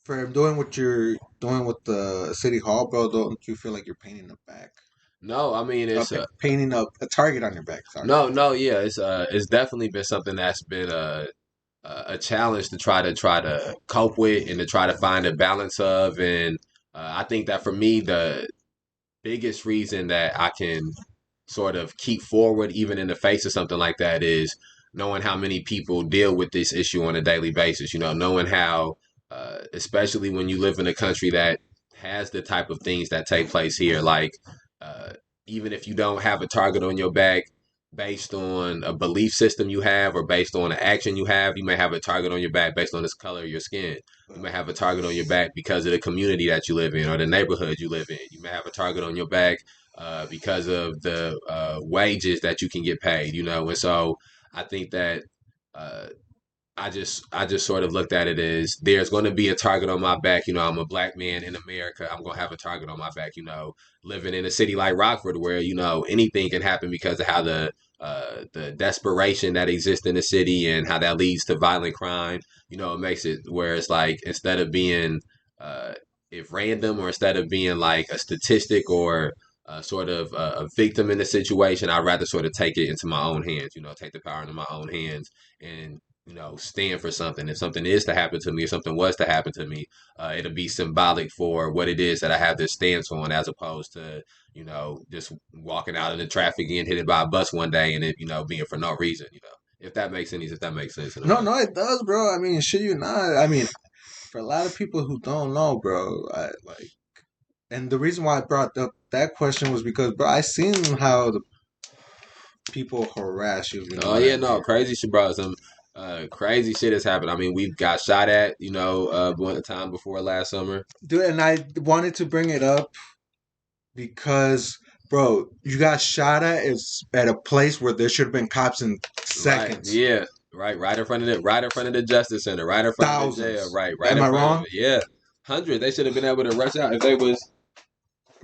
for doing what you're doing with the city hall, bro. Don't you feel like you're painting the back, No, I mean painting up a target on your back? Sorry. no, yeah, it's definitely been something that's been a challenge to try to cope with and to try to find a balance of, and I think that for me the biggest reason that I can sort of keep forward even in the face of something like that is knowing how many people deal with this issue on a daily basis. Knowing how, especially when you live in a country that has the type of things that take place here, like uh, even if you don't have a target on your back based on a belief system you have or based on an action you have, you may have a target on your back based on the color of your skin. You may have a target on your back because of the community that you live in or the neighborhood you live in. You may have a target on your back because of the wages that you can get paid. And so I think that uh, I just sort of looked at it as there's going to be a target on my back. I'm a black man in America. I'm going to have a target on my back. Living in a city like Rockford, where anything can happen because of how the desperation that exists in the city and how that leads to violent crime. It makes it where it's like instead of being uh, if random or instead of being like a statistic or sort of a victim in the situation, I'd rather sort of take it into my own hands. Take the power into my own hands and stand for something. If something is to happen to me, if something was to happen to me, it'll be symbolic for what it is that I have this stance on, as opposed to, just walking out in the traffic and hit by a bus one day and it, being for no reason. If that makes sense in a No, way. no, it does, bro. I mean, shit, you not. I mean, for a lot of people who don't know, bro, and the reason why I brought up that question was because, bro, I seen how the people harass you. You know Oh what I yeah, no, mean, crazy shit, bro. Some crazy shit has happened. I mean, we got shot at, one time before last summer. dude? And I wanted to bring it up because, bro, you got shot at a place where there should have been cops in Right. seconds, Yeah. Right in front of the Justice Center, right in front of the jail, thousands. right Am in I front of wrong, it. Yeah. Hundreds. They should have been able to rush out if they was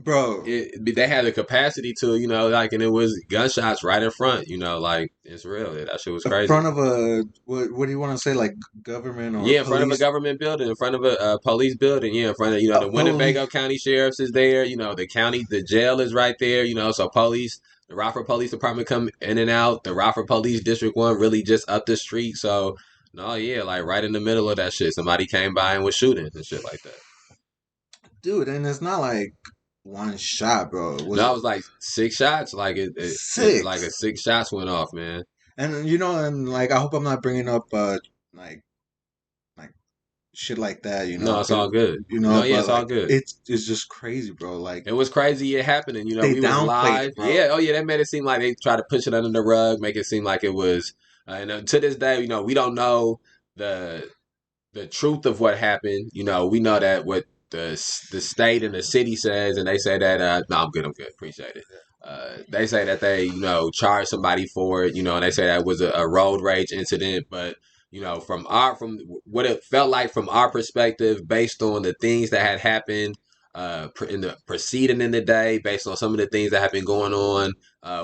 bro? they had the capacity to, like, and it was gunshots right in front, like it's real. That shit was In crazy. front of a what do you want to say, like government or Yeah, in front of a police? government building, in front of a police building. Yeah, in front of A the police, Winnebago County Sheriff's is there. The jail is right there. So police, the Rockford Police Department come in and out. The Rockford Police District 1 really just up the street. So no, yeah, like right in the middle of that shit, somebody came by and was shooting and shit like that. dude, and it's not like one shot, bro. It No, was I was like 6 shots. Like it like a six. 6 shots went off, man. And and like I hope I'm not bringing up like like shit like that, No, it's all good. No, yeah, but it's all like good. it's just crazy, bro. Like It was crazy it happening. they We was downplayed live. it, bro. Yeah, oh yeah, that made it seem like they tried to push it under the rug, make it seem like it was. And to this day, we don't know the the truth of what happened. We know that what the state and the city says, and they say that no, I'm good, appreciate it. They say that they charged somebody for it, and they say that was a road rage incident, but from what it felt like from our perspective, based on the things that had happened in the preceding in the day, based on some of the things that have been going on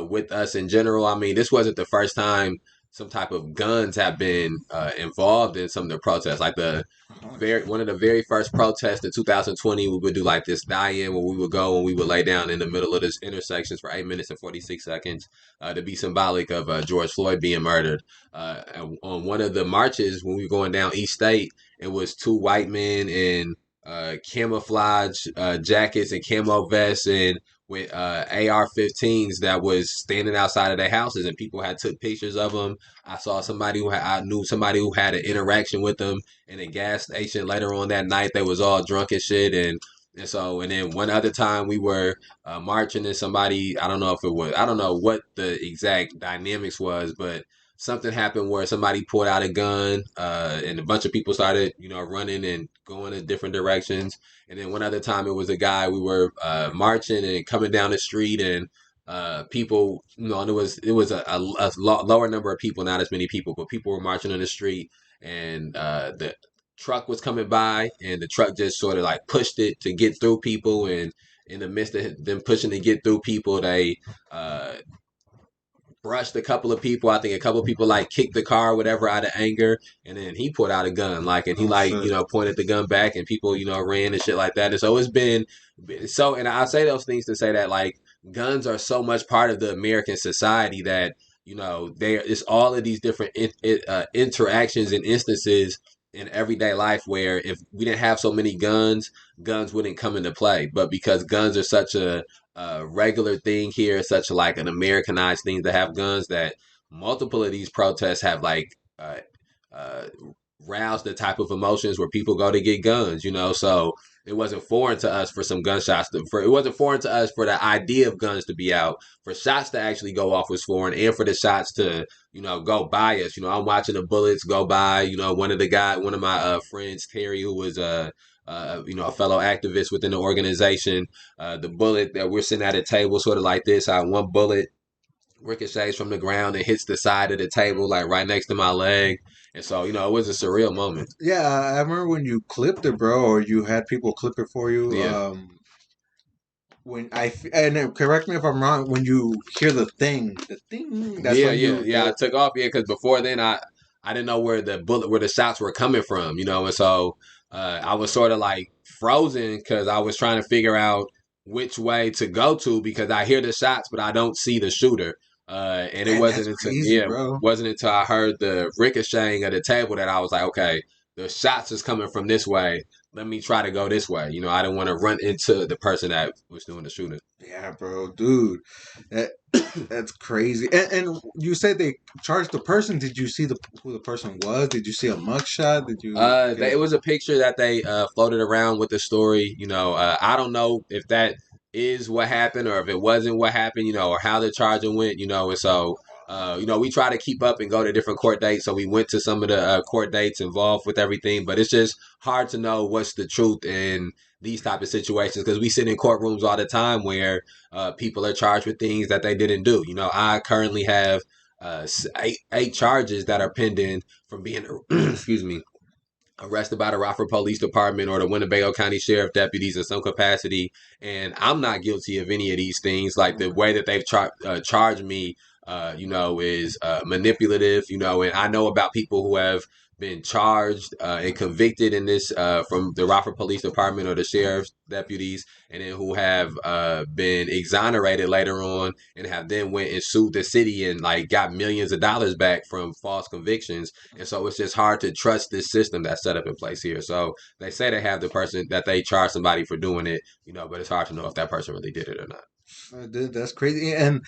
with us in general. I mean, this wasn't the first time some type of guns have been involved in some of the protests. Like the Oh very shit. one of the very first protests in 2020, we would do like this die-in where we would go and we would lay down in the middle of this intersections for 8 minutes and 46 seconds to be symbolic of George Floyd being murdered. On one of the marches when we were going down East State, it was two white men in camouflage jackets and camo vests and with AR-15s that was standing outside of their houses, and people had took pictures of them. I knew somebody who had an interaction with them in a gas station later on that night. They was all drunk and shit, and then one other time we were marching, and somebody, I don't know what the exact dynamics was, but something happened where somebody pulled out a gun, and a bunch of people started, running and going in different directions. And then one other time it was a guy, we were marching and coming down the street, and people, and it was a lower number of people, not as many people, but people were marching on the street, and the truck was coming by, and the truck just sort of like pushed it to get through people, and in the midst of them pushing to get through people, they uh, brushed a couple of people. I think a couple of people like kicked the car or whatever out of anger, and then he pulled out a gun, like, and he Oh like shit. pointed the gun back, and people ran and shit like that. And so it's been so. And I say those things to say that like guns are so much part of the American society that there is all of these different interactions and instances in everyday life where if we didn't have so many guns, guns wouldn't come into play. But because guns are such a regular thing here, such like an Americanized thing to have guns, that multiple of these protests have like uh, roused the type of emotions where people go to get guns, So it wasn't foreign to us for some gunshots it wasn't foreign to us for the idea of guns to be out. For shots to actually go off was foreign, and for the shots to go by us. I'm watching the bullets go by. One of my friends, Terry, who was a fellow activist within the organization. The bullet that we're sitting at a table, sort of like this, how one bullet ricochets from the ground and hits the side of the table, like right next to my leg. And so, it was a surreal moment. Yeah, I remember when you clipped it, bro, or you had people clip it for you. Yeah. Correct me if I'm wrong. When you hear the thing, that's Yeah, when yeah, you yeah. I took off, yeah, because before then I didn't know where the shots were coming from, and so I was sort of like frozen because I was trying to figure out which way to go to because I hear the shots but I don't see the shooter. And it man, that's crazy, bro. wasn't until I heard the ricocheting of the table that I was like, okay, the shots is coming from this way. Let me try to go this way. I didn't want to run into the person that was doing the shooting. Yeah, bro, dude, that that's crazy. And you said they charged the person. Did you see who the person was? Did you see a mugshot? Did you get It was a picture that they floated around with the story. I don't know if that is what happened or if it wasn't what happened. Or how the charging went. And so we try to keep up and go to different court dates. So we went to some of the court dates involved with everything, but it's just hard to know what's the truth in these type of situations because we sit in courtrooms all the time where people are charged with things that they didn't do. I currently have eight charges that are pending from being excuse me, arrested by the Rockford Police Department or the Winnebago County Sheriff deputies in some capacity, and I'm not guilty of any of these things. Like the way that they've charged me, is manipulative. And I know about people who have been charged and convicted in this from the Rockford Police Department or the sheriff's deputies, and then who have been exonerated later on and have then went and sued the city and like got millions of dollars back from false convictions. And so it's just hard to trust this system that's set up in place here. So they say they have the person that they charge somebody for doing it, but it's hard to know if that person really did it or not. dude, that's crazy. And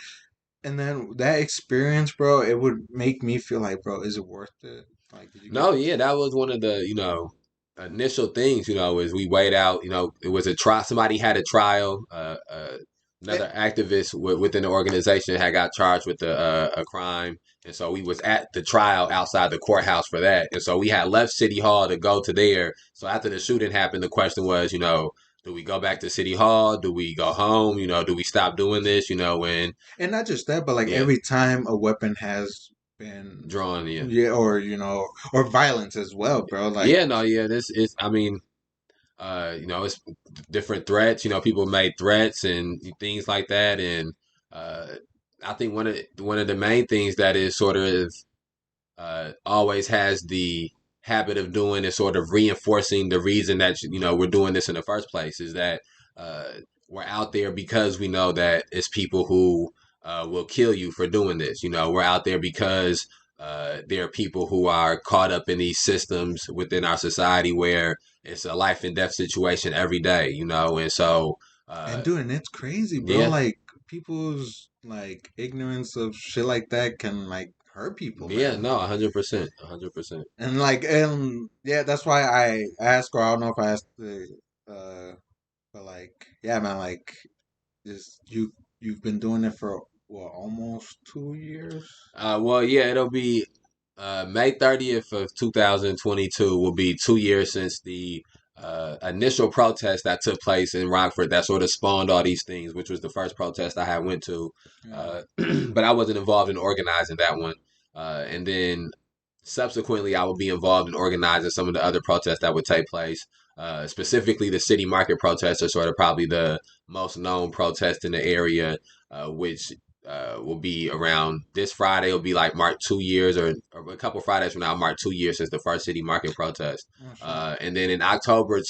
then that experience, bro, it would make me feel like, bro, is it worth it? Like, did you get? No, yeah, that was one of the, initial things, is we weighed out, it was a trial. Somebody had a trial. Eh, Another activist within the organization had got charged with a crime. And so we was at the trial outside the courthouse for that. And so we had left City Hall to go to there. So after the shooting happened, the question was, do we go back to City Hall? Do we go home? Do we stop doing this? and not just that, but like Yeah, every time a weapon has been, drawn, yeah. yeah, or or violence as well, bro. Like, Yeah, no, yeah, this is, I mean, it's different threats. People made threats and things like that, and uh, I think one of the main things that is sort of always has the habit of doing is sort of reinforcing the reason that we're doing this in the first place is that uh, we're out there because we know that it's people who will kill you for doing this. We're out there because there are people who are caught up in these systems within our society where it's a life and death situation every day. And so and dude, and it's crazy, bro. yeah, Like people's like ignorance of shit like that can like hurt people, yeah, man. no, 100%, 100%. And yeah, that's why I asked, or I don't know if I asked uh, but like, yeah, man, like, just you've been doing it for what, almost 2 years? Well, yeah, it'll be May 30th of 2022 will be 2 years since the initial protest that took place in Rockford that sort of spawned all these things, which was the first protest I had went to. Yeah. But I wasn't involved in organizing that one. And then subsequently, I would be involved in organizing some of the other protests that would take place. Specifically, the city market protests are sort of probably the most known protest in the area, which will be around this Friday. Will be like mark 2 years, or a couple Fridays from now, mark 2 years since the first city market protest. Oh shit. And then in October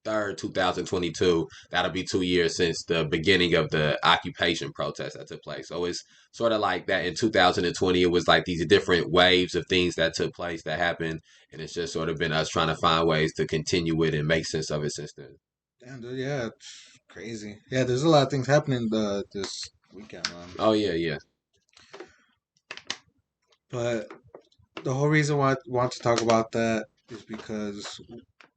3rd, 2022, that'll be 2 years since the beginning of the occupation protest that took place. So it's sort of like that in 2020. It was like these different waves of things that took place that happened, and it's just sort of been us trying to find ways to continue it and make sense of it since then. Damn, dude, yeah, it's crazy. Yeah, there's a lot of things happening this weekend, man. Oh yeah, yeah. But the whole reason why I want to talk about that is because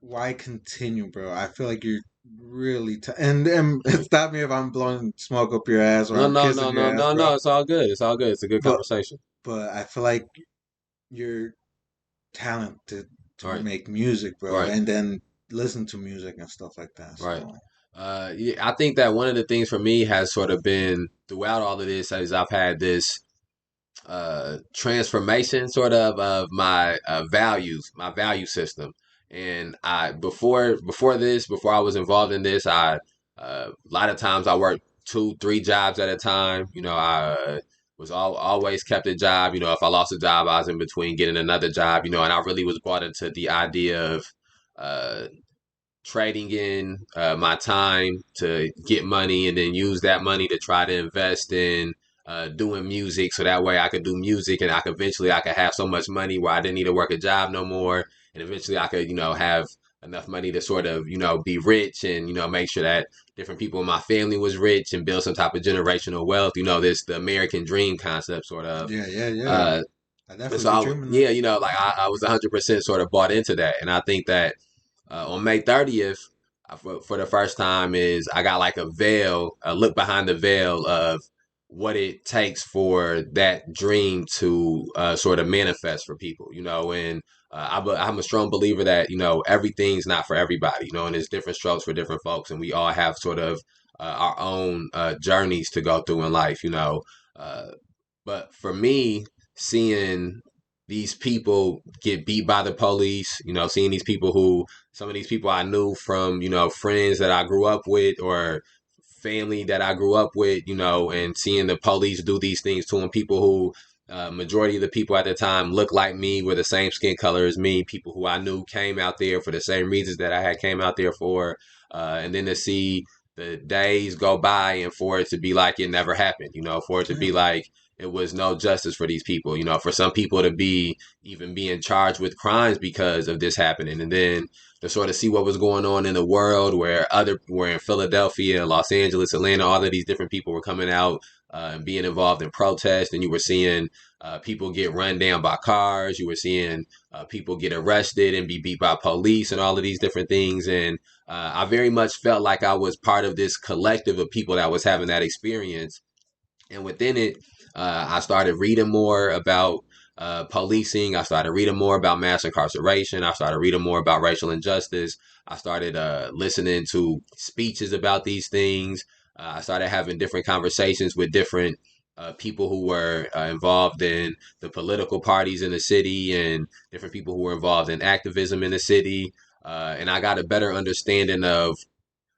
why continue, bro? I feel like you're really and stop me if I'm blowing smoke up your ass or No, I'm no, kissing no, your no, ass, no, bro. no. It's all good. It's all good. It's a good But conversation. I feel like you're talented to Right, make music, bro, right, and then listen to music and stuff like that. right. So Yeah, I think that one of the things for me has sort of been throughout all of this is I've had this transformation sort of my values, my value system. And I before I was involved in this, I a lot of times I worked two, three jobs at a time. I was always kept a job. If I lost a job, I was in between getting another job. And I really was brought into the idea of uh, trading in my time to get money and then use that money to try to invest in doing music so that way I could do music and I could have so much money where I didn't need to work a job no more, and eventually I could have enough money to sort of be rich and make sure that different people in my family was rich and build some type of generational wealth. This the American dream concept sort of. yeah, yeah, yeah. uh I and definitely so be dreaming that. yeah, like I was 100% sort of bought into that, and I think that on May 30th, for the first time, is I got like a look behind the veil of what it takes for that dream to sort of manifest for people, and I'm a strong believer that, everything's not for everybody, and there's different strokes for different folks, and we all have sort of our own journeys to go through in life. Uh, but for me, seeing these people get beat by the police, seeing these people some of these people I knew from, friends that I grew up with or family that I grew up with, and seeing the police do these things to them, people who, majority of the people at the time looked like me, were the same skin color as me, people who I knew came out there for the same reasons that I had came out there for, and then to see the days go by and for it to be like it never happened, for it to be Damn. like it was no justice for these people, for some people to be even being charged with crimes because of this happening. And then to sort of see what was going on in the world where in Philadelphia, Los Angeles, Atlanta, all of these different people were coming out and being involved in protest. And you were seeing people get run down by cars. You were seeing people get arrested and be beat by police and all of these different things. And I very much felt like I was part of this collective of people that was having that experience. And within it, I started reading more about policing. I started reading more about mass incarceration. I started reading more about racial injustice. I started listening to speeches about these things. I started having different conversations with different people who were involved in the political parties in the city and different people who were involved in activism in the city. And I got a better understanding of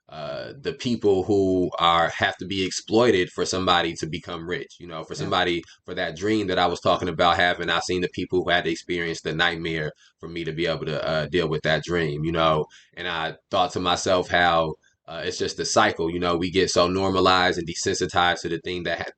the people who are have to be exploited for somebody to become rich, for Yeah. somebody for that dream that I was talking about having. I seen the people who had to experience the nightmare for me to be able to deal with that dream. And I thought to myself how it's just a cycle. We get so normalized and desensitized to the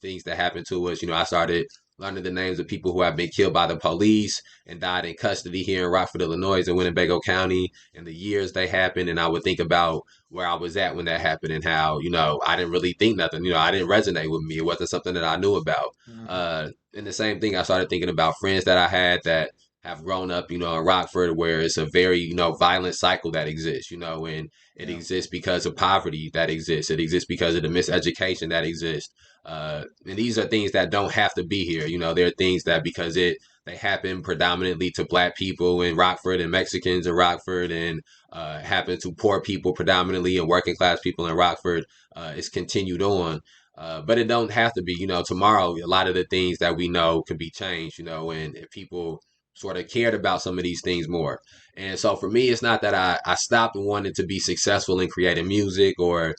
things that happen to us. I started learning the names of people who have been killed by the police and died in custody here in Rockford, Illinois, and Winnebago County, and the years they happened. And I would think about where I was at when that happened and how, I didn't really think nothing, I didn't resonate with me. It wasn't something that I knew about. Hmm. And the same thing, I started thinking about friends that I had that have grown up, in Rockford, where it's a very, violent cycle that exists, and it Yeah. exists because of poverty that exists. It exists because of the miseducation that exists. And these are things that don't have to be here. There are things that because they happen predominantly to black people in Rockford and Mexicans in Rockford and happen to poor people predominantly and working class people in Rockford, it's continued on. But it don't have to be, tomorrow, a lot of the things that we know can be changed, and if people sort of cared about some of these things more. And so for me, it's not that I stopped wanting to be successful in creating music or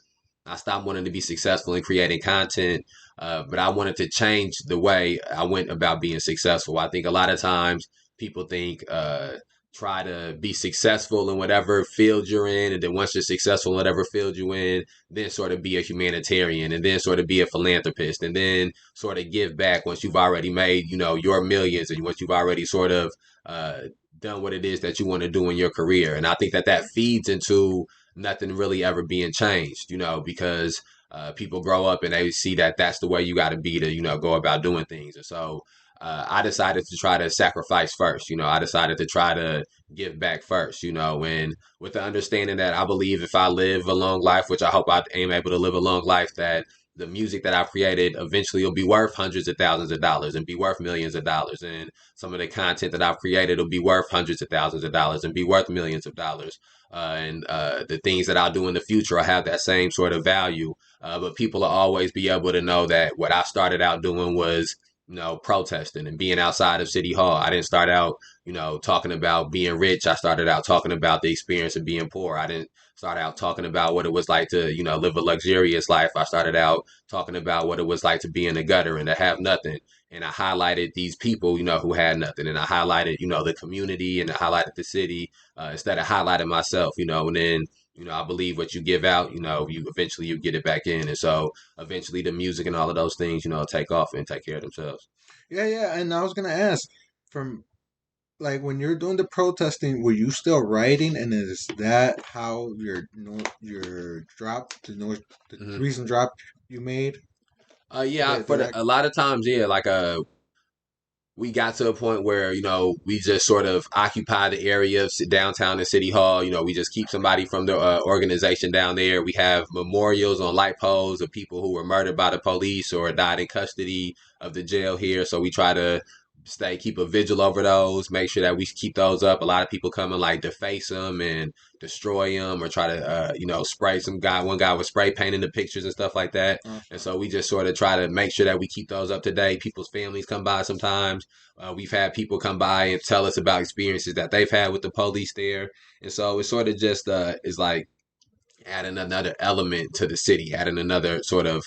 I stopped wanting to be successful in creating content, but I wanted to change the way I went about being successful. I think a lot of times people think try to be successful in whatever field you're in, and then once you're successful in whatever field you're in, then sort of be a humanitarian, and then sort of be a philanthropist, and then sort of give back once you've already made your millions, and once you've already sort of uh, done what it is that you want to do in your career. And I think that feeds into nothing really ever being changed, because people grow up and they see that that's the way you got to be to, go about doing things. And so I decided to try to sacrifice first. I decided to try to give back first, and with the understanding that I believe if I live a long life, which I hope I am able to live a long life, that the music that I've created eventually will be worth hundreds of thousands of dollars and be worth millions of dollars. And some of the content that I've created will be worth hundreds of thousands of dollars and be worth millions of dollars. And the things that I'll do in the future will have that same sort of value. But people will always be able to know that what I started out doing was, protesting and being outside of City Hall. I didn't start out, talking about being rich. I started out talking about the experience of being poor. I didn't start out talking about what it was like to, live a luxurious life. I started out talking about what it was like to be in the gutter and to have nothing. And I highlighted these people, who had nothing. And I highlighted, the community, and I highlighted the city instead of highlighting myself, and then, I believe what you give out, you eventually you get it back in. And so eventually the music and all of those things, take off and take care of themselves. Yeah, yeah. And I was gonna ask, from like when you're doing the protesting, were you still writing? And is that how your drop, the Hmm. recent drop you made? Yeah, Did that? a lot of times, yeah, like we got to a point where we just sort of occupy the area of downtown and City Hall. We just keep somebody from the organization down there. We have memorials on light poles of people who were murdered by the police or died in custody of the jail here. So we try to keep a vigil over those, make sure that we keep those up. A lot of people come and like deface them and destroy them or try to spray one guy was spray painting the pictures and stuff like that. And so we just sort of try to make sure that we keep those up to date. People's families come by sometimes. We've had people come by and tell us about experiences that they've had with the police there. And so it's sort of just is like adding another element to the city, adding another sort of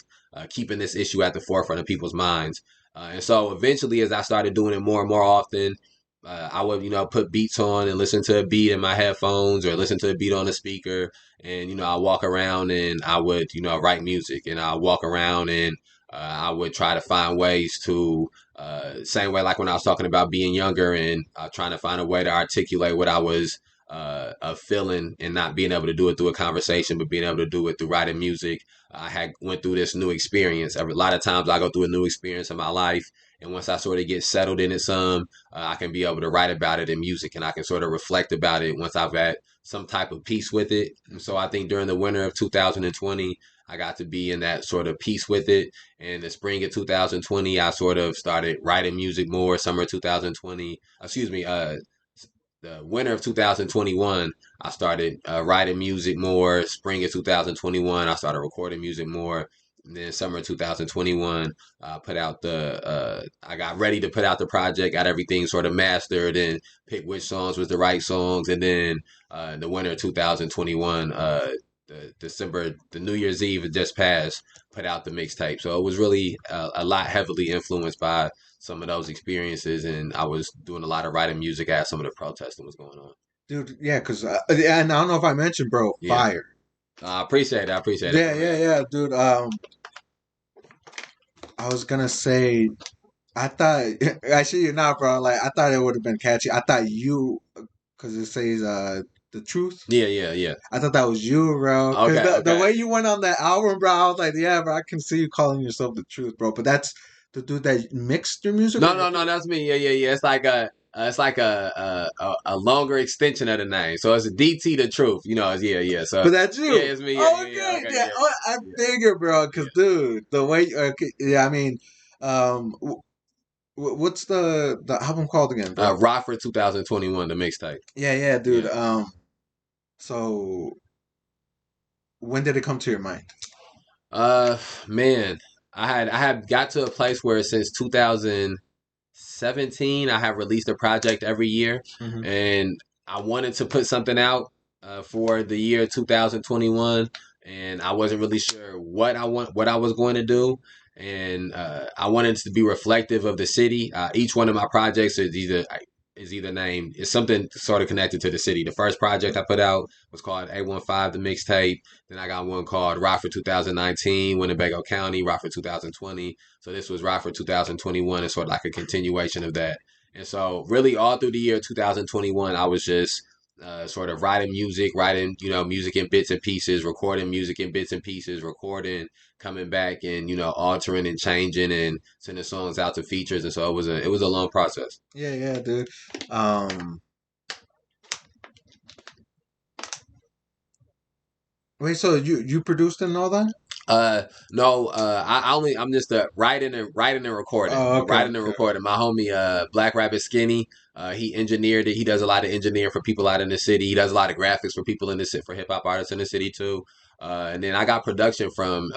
keeping this issue at the forefront of people's minds. And so eventually, as I started doing it more and more often, I would, put beats on and listen to a beat in my headphones or listen to a beat on the speaker. And, I walk around and I would, write music and I walk around and I would try to find ways to, same way like when I was talking about being younger and trying to find a way to articulate what I was of feeling and not being able to do it through a conversation, but being able to do it through writing music. I had went through this new experience. A lot of times I go through a new experience in my life. And once I sort of get settled in it some, I can be able to write about it in music and I can sort of reflect about it once I've had some type of peace with it. And so I think during the winter of 2020, I got to be in that sort of peace with it. And the spring of 2020, I sort of started writing music more. Summer 2020, excuse me, the winter of 2021, I started writing music more. Spring of 2021, I started recording music more. And then summer 2021, I got ready to put out the project, got everything sort of mastered and picked which songs was the right songs. And then the winter of 2021, the New Year's Eve had just passed, put out the mixtape. So it was really a lot heavily influenced by some of those experiences, and I was doing a lot of writing music as some of the protesting was going on. Dude, yeah, because yeah, and I don't know if I mentioned, bro, Yeah, fire. I appreciate it. I appreciate it Yeah, for yeah, real. yeah, dude. I was gonna say, I thought actually you're not, bro. Like I thought it would have been catchy. I thought you, because it says the truth. Yeah, yeah, yeah. I thought that was you, bro. Because Okay, the okay. way you went on that album, bro, I was like, yeah, bro, I can see you calling yourself the truth, bro. But that's the dude that mixed your music, or No, your no, no. That's me. Yeah, yeah, yeah. It's like a longer extension of the name. So it's DT the truth. Yeah, yeah. So but that's yeah, you. it's me. Yeah, yeah, yeah. Okay, Okay, yeah. yeah, Oh, I yeah, figured, bro. Because yeah. dude, the way, okay, yeah, I mean, um, what's the album called again, bro? ROCKFORD 2021, the mixtape. Yeah, yeah, dude. Yeah. So when did it come to your mind? Uh, man, I had got to a place where since 2017, I have released a project every year, Hmm. and I wanted to put something out for the year 2021, and I wasn't really sure what I was going to do. And I wanted to be reflective of the city. Each one of my projects is either named is something sort of connected to the city. The first project I put out was called A15 the mixtape. Then I got one called Rockford 2019, Winnebago County, Rockford 2020. So this was Rockford 2021, and sort of like a continuation of that. And so really all through the year 2021, I was just sort of writing music, writing music in bits and pieces, recording music in bits and pieces, recording, coming back and altering and changing and sending songs out to features. And so it was a long process. Yeah, yeah, dude. Um, Wait, so you produced and all that? No, I'm just writing and recording. Oh, okay, Writing and okay. recording. My homie, Black Rabbit Skinny, he engineered it. He does a lot of engineering for people out in the city. He does a lot of graphics for people in the city, for hip hop artists in the city too. And then I got production from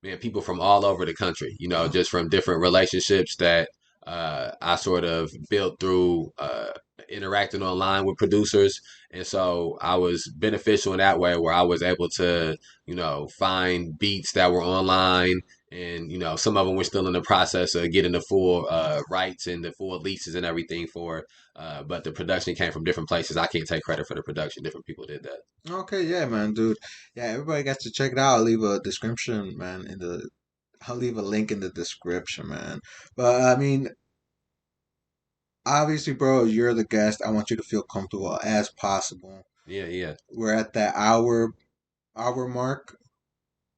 man, people from all over the country. Just from different relationships that I sort of built through interacting online with producers. And so I was beneficial in that way, where I was able to find beats that were online. And, some of them were still in the process of getting the full rights and the full leases and everything for. But the production came from different places. I can't take credit for the production. Different people did that. Okay, yeah, man, dude. Yeah, everybody got to check it out. I'll leave a description, man, I'll leave a link in the description, man. But I mean, obviously, bro, you're the guest. I want you to feel comfortable as possible. Yeah, yeah. We're at that hour mark.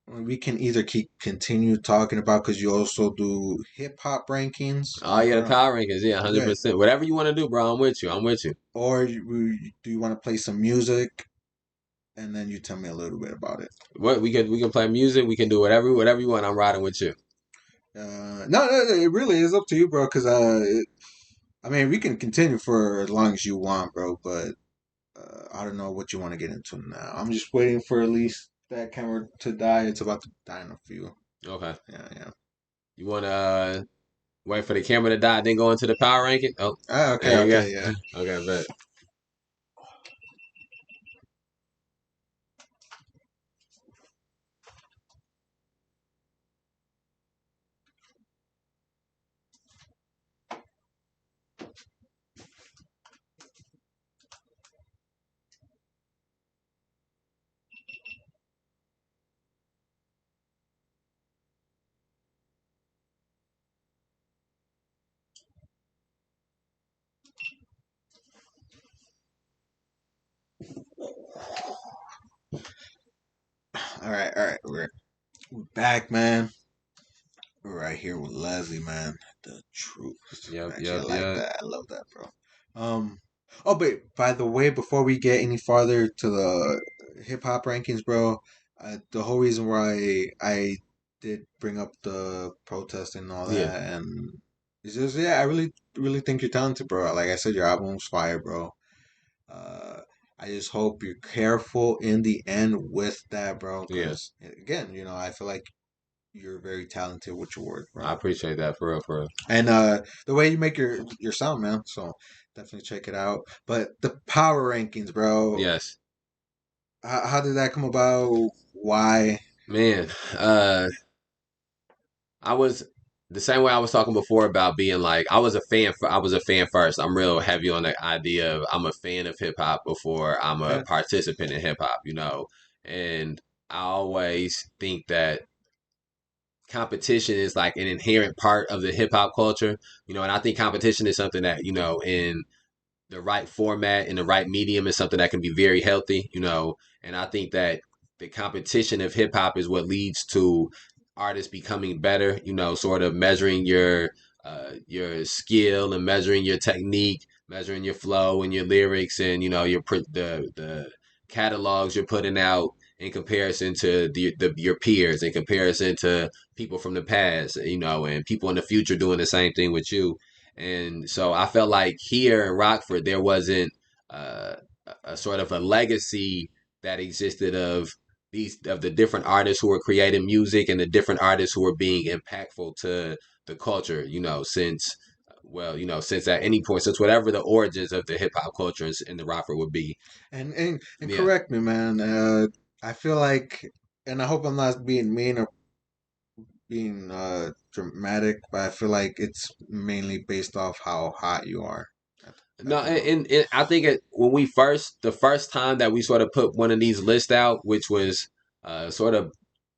We can either keep continue talking about because you also do hip hop rankings, Oh, yeah, the power rankings. Yeah, yeah, 100%. Whatever you want to do, bro, I'm with you. I'm with you. or do you want to play some music and then you tell me a little bit about it. What we can play music. We can do whatever you want. I'm riding with you. No, no, it really is up to you, bro. Because I mean, we can continue for as long as you want, bro. But I don't know what you want to get into now. I'm just waiting for at least that camera to die. It's about to die in a few. Okay. Yeah, yeah. You want to wait for the camera to die, then go into the power ranking? Oh, Okay, there you okay, go. yeah. Okay, bet. All right. We're back, man. We're right here with Leslie, man. The truth. Yep, Actually, yep, I like yep. that. I love that, bro. Um. Oh, but by the way, before we get any farther to the hip hop rankings, bro, the whole reason why I did bring up the protest and all Yeah, that, and it's just I really think you're talented, bro. Like I said, your album's fire, bro. Uh, I just hope you're careful in the end with that, bro. yeah. Because again, I feel like you're very talented with your work, I bro. appreciate that for real, for real. And the way you make your sound, man. So definitely check it out. But the power rankings, bro. Yes, How did that come about? Why? man. I was the same way I was talking before about being like I was a fan. I was a fan first. I'm real heavy on the idea of I'm a fan of hip hop before I'm a Yeah. participant in hip hop. And I always think that competition is like an inherent part of the hip hop culture. And I think competition is something that in the right format in the right medium is something that can be very healthy. And I think that the competition of hip hop is what leads to artists becoming better, sort of measuring your skill and measuring your technique, measuring your flow and your lyrics and your the catalogs you're putting out in comparison to your peers, in comparison to people from the past, and people in the future doing the same thing with you. And so I felt like here in Rockford, there wasn't uh, a sort of a legacy that existed of the different artists who were creating music and the different artists who were being impactful to the culture, since at any point, since whatever the origins of the hip hop culture in the Rockford would be. And Yeah. correct me, man. I feel like and I hope I'm not being mean or being dramatic, but I feel like it's mainly based off how hot you are No, at the moment. and I think when we the first time that we sort of put one of these lists out, which was sort of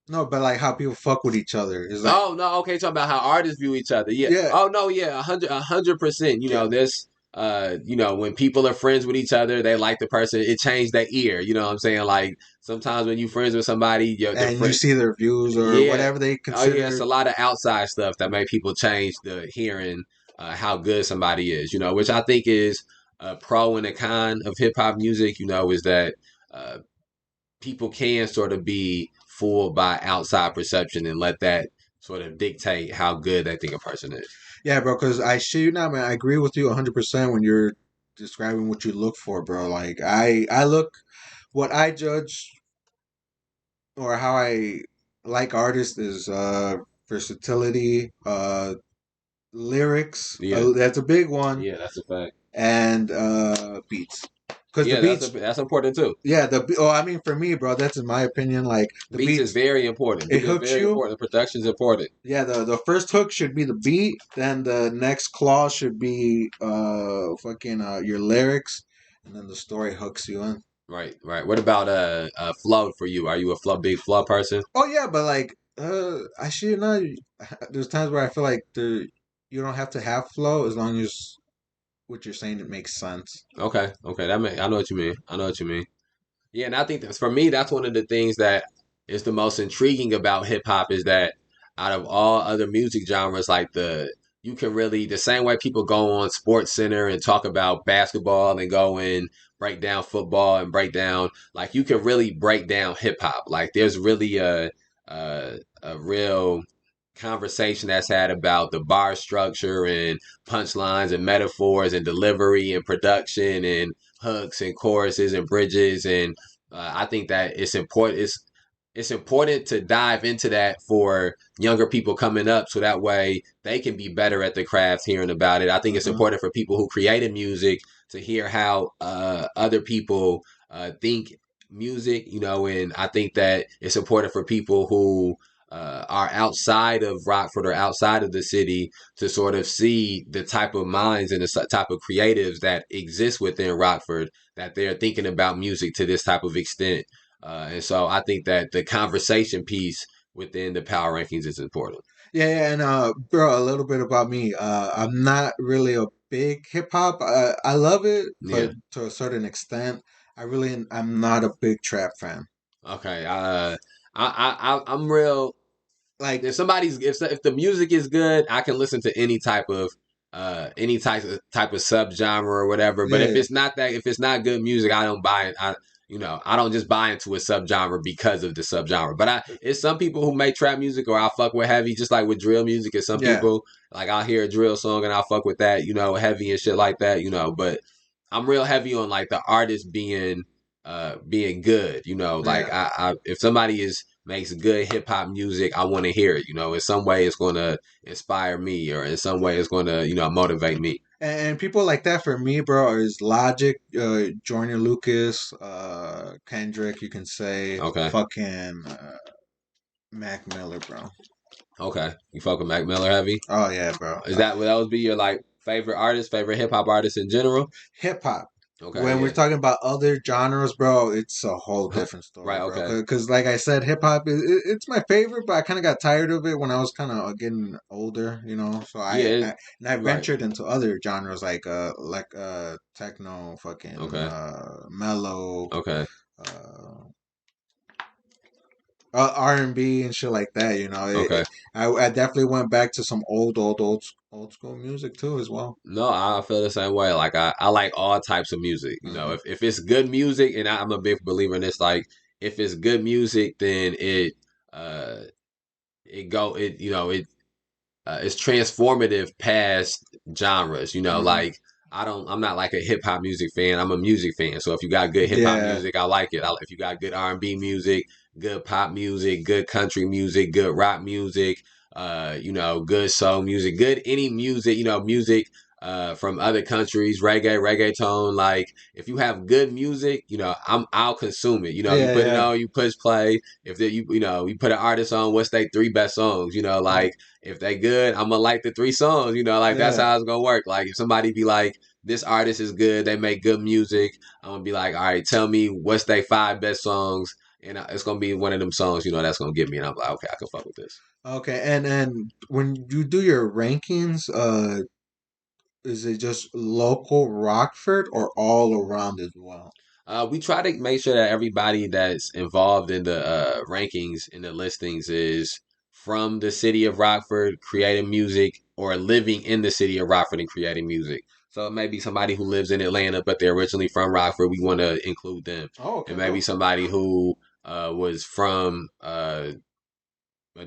No, but like how people fuck with each other is like, oh no, okay, talking about how artists view each other. Yeah. yeah, Oh no, yeah, 100%. You yeah. know, this when people are friends with each other, they like the person, it changed their ear. You know what I'm saying? Like sometimes when you friends with somebody, the And you friend see their views or yeah. whatever they Oh yeah, it's consider. a lot of outside stuff that make people change the hearing how good somebody is, which I think is a pro and a con of hip hop music, is that uh, people can sort of be fooled by outside perception and let that sort of dictate how good they think a person is. Yeah, bro. Because I shit you not, man. I agree with you 100% when you're describing what you look for, bro. Like I look what I judge or how I like artists is versatility, lyrics. Yeah, That's a big one, yeah, that's a fact. and beats. Because the Yeah, beats, that's important too. yeah, oh, I mean, for me, bro, that's in my opinion. Like the Beats is beats, very important. it Beat is hooks very you. important. The production's important. Yeah, the first hook should be the beat, then the next clause should be fucking your lyrics, and then the story hooks you in. Right, right. What about flow for you? Are you a big flow person? Oh yeah, but like I should not. There's times where I feel like you don't have to have flow as long as what you're saying it makes sense. Okay, okay. I know what you mean. I know what you mean. Yeah, and I think that for me, that's one of the things that is the most intriguing about hip hop is that out of all other music genres, like you can really the same way people go on Sports Center and talk about basketball and go and break down football and break down like you can really break down hip hop. Like there's really a real conversation that's had about the bar structure and punchlines and metaphors and delivery and production and hooks and choruses and bridges and I think that it's important. It's important to dive into that for younger people coming up, so that way they can be better at the craft. Hearing about it, I think it's Hmm. important for people who created music to hear how other people think music. And I think that it's important for people who are outside of Rockford or outside of the city to sort of see the type of minds and the type of creatives that exist within Rockford that they're thinking about music to this type of extent. And so I think that the conversation piece within the power rankings is important. Yeah, yeah, and bro, a little bit about me. I'm not really a big hip hop. I love it, Yeah. but to a certain extent, I'm not a big trap fan. Okay. I'm real. Like, If the music is good, I can listen to any type of subgenre or whatever. But yeah, if it's not good music, I don't buy it. I don't just buy into a subgenre because of the subgenre. But it's some people who make trap music or I'll fuck with heavy, just like with drill music. And some yeah, people like I'll hear a drill song and I'll fuck with that, heavy and shit like that, But I'm real heavy on like the artist being good, like yeah. if somebody makes good hip hop music, I want to hear it. In some way, it's going to inspire me, or in some way, it's going to motivate me. And people like that for me, bro, is Logic, Joyner Lucas, Kendrick. You can say Okay, fucking Mac Miller, bro. okay, you fuck with Mac Miller heavy? Oh yeah, bro. Is that would those be your like favorite artist, favorite hip hop artist in general? Hip hop. Okay, When we're yeah, talking about other genres, bro, it's a whole different story, right, bro. okay, Because, like I said, hip hop it's my favorite, but I kind of got tired of it when I was kind of getting older, you know. So yeah, and I right, ventured into other genres like techno, fucking okay, mellow, okay, uh, R&B and shit like that. You know, okay. I definitely went back to some old school music too as well. No, I feel the same way. Like I like all types of music. Hmm. If it's good music, and I'm a big believer in this, like if it's good music, then uh it's transformative past genres. Hmm. Like I'm not like a hip hop music fan. I'm a music fan. So if you got good hip hop Yeah, music, I like it. If you got good R&B music, good pop music, good country music, good rock music, good soul music, good any music, music from other countries, reggaeton. Like if you have good music, I'll consume it. You Yeah, put it yeah, on, you push play. If you put an artist on, what's they three best songs? mm, Like if they good, I'm gonna like the three songs. Like that's yeah. how it's gonna work. Like if somebody be like, this artist is good, they make good music, I'm gonna be like, all right, tell me what's they five best songs, and it's gonna be one of them songs, that's gonna get me, and I'm like, okay, I can fuck with this. Okay, and when you do your rankings, is it just local Rockford or all around as well? We try to make sure that everybody that's involved in the rankings in the listings is from the city of Rockford creating music or living in the city of Rockford and creating music. So it may be somebody who lives in Atlanta, but they're originally from Rockford. We want to include them. Oh, It okay, may be dope. somebody who was from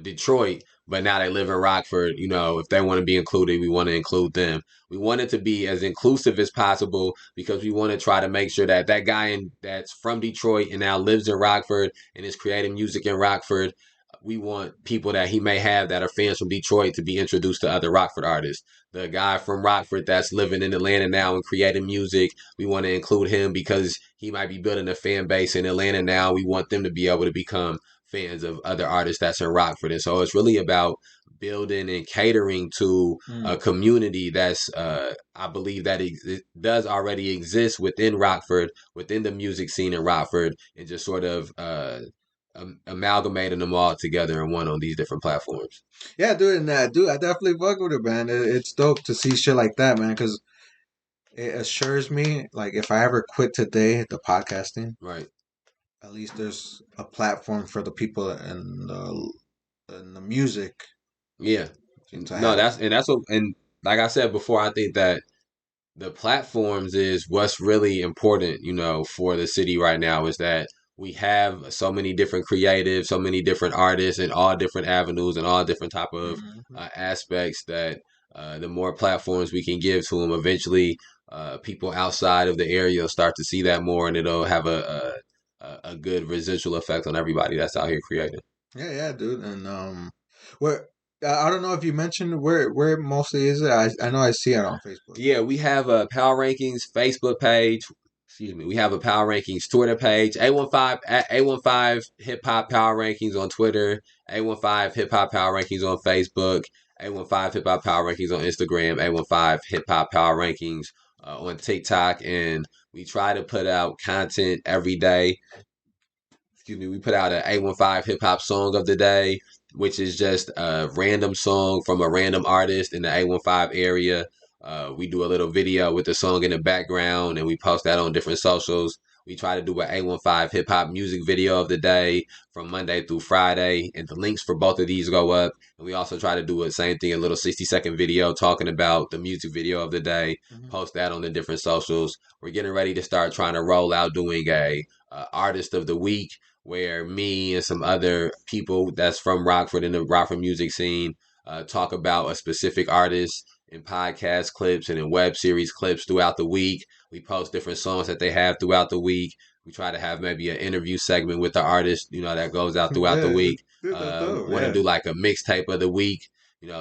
Detroit, but now they live in Rockford. If they want to be included, we want to include them. We want it to be as inclusive as possible because we want to try to make sure that that guy that's from Detroit and now lives in Rockford and is creating music in Rockford. We want people that he may have that are fans from Detroit to be introduced to other Rockford artists. The guy from Rockford that's living in Atlanta now and creating music, we want to include him because he might be building a fan base in Atlanta now. We want them to be able to become fans of other artists that's in Rockford. And so it's really about building and catering to a Mm. community that's, I believe that it does already exist within Rockford, within the music scene in Rockford, and just sort of amalgamating them all together in one on these different platforms. Yeah, dude, and dude, I definitely fuck with it, man. It's dope to see shit like that, man, because it assures me, like, if I ever quit today, the podcasting, Right. at least there's a platform for the people in the music Yeah. to No, have. that's what, and like I said before, I think that the platforms is what's really important, for the city right now is that we have so many different creatives, so many different artists in all different avenues and all different type of Hmm. aspects that the more platforms we can give to them, eventually people outside of the area will start to see that more and it'll have a good residual effect on everybody that's out here creating. Yeah, yeah, dude, and where I don't know if you mentioned where it mostly is. I know I see it on Facebook. Yeah, we have a Power Rankings Facebook page. Excuse me. We have a Power Rankings Twitter page. A15 at A15 Hip Hop Power Rankings on Twitter. A15 Hip Hop Power Rankings on Facebook. A15 Hip Hop Power Rankings on Instagram. A15 Hip Hop Power Rankings on TikTok. And we try to put out content every day. Excuse me, we put out an 815 hip hop song of the day, which is just a random song from a random artist in the 815 area. We do a little video with the song in the background and we post that on different socials. We try to do an 815 hip hop music video of the day from Monday through Friday, and the links for both of these go up. And we also try to do the same thing, a little 60-second video talking about the music video of the day, Hmm. post that on the different socials. We're getting ready to start trying to roll out doing a artist of the week where me and some other people that's from Rockford in the Rockford music scene talk about a specific artist in podcast clips and in web series clips throughout the week. We post different songs that they have throughout the week. We try to have maybe an interview segment with the artist, that goes out throughout the Yeah, week. dude, that's dope. Want to Yeah, do like a mixtape of the week,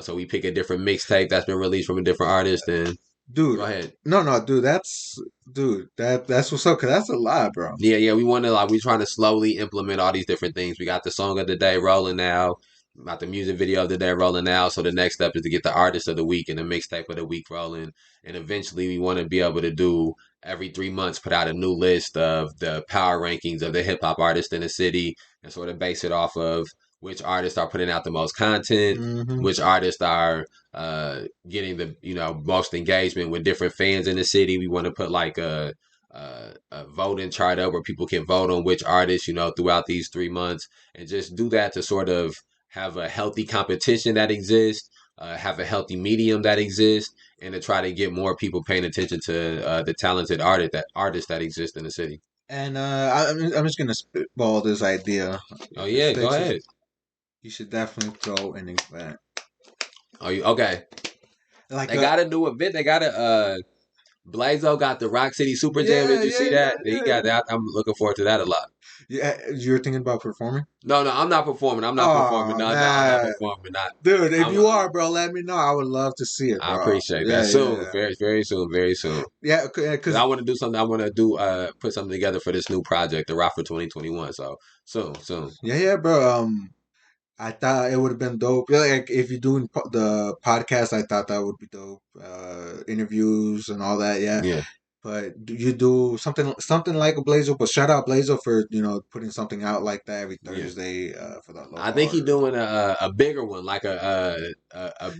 so we pick a different mixtape that's been released from a different artist. And go dude. ahead. No, no, dude. That's what's up. Cause that's a lot, bro. Yeah, yeah, we want to we trying to slowly implement all these different things. We got the song of the day rolling now, got the music video of the day rolling now. So the next step is to get the artist of the week and the mixtape of the week rolling, and eventually we want to be able to do every 3 months put out a new list of the power rankings of the hip hop artists in the city and sort of base it off of which artists are putting out the most content, Hmm. which artists are getting the most engagement with different fans in the city. We want to put like a voting chart up where people can vote on which artists, throughout these 3 months, and just do that to sort of have a healthy competition that exists, have a healthy medium that exists, and to try to get more people paying attention to the talented artists that exist in the city. And I'm just gonna spitball this idea. Oh If it yeah, go sticks, ahead. you should definitely throw an event. Oh, okay? Like They got to do a bit. They got to Blazo got the Rock City Super Jam. Did Yeah, you yeah, see yeah, that? He yeah. got that. I'm looking forward to that a lot. Yeah, you're thinking about performing? No, no, I'm not performing. I'm not performing. Oh No, no, I'm not man, performing. Not. dude, if I'm. you are, bro, let me know. I would love to see it, I bro. appreciate that. Yeah, yeah, Soon, yeah, very, very soon, very soon. yeah. Cause Because I want to do something. I want to do put something together for this new project, the Rock for 2021. So soon, soon. yeah, yeah, bro. I thought it would have been dope. Yeah, like if you're doing the podcast, I thought that would be dope. Interviews and all that, yeah. Yeah, But you do something like a Blazo. But shout out Blazo for putting something out like that every yeah. Thursday for the I local think he's artists. doing a bigger one, like a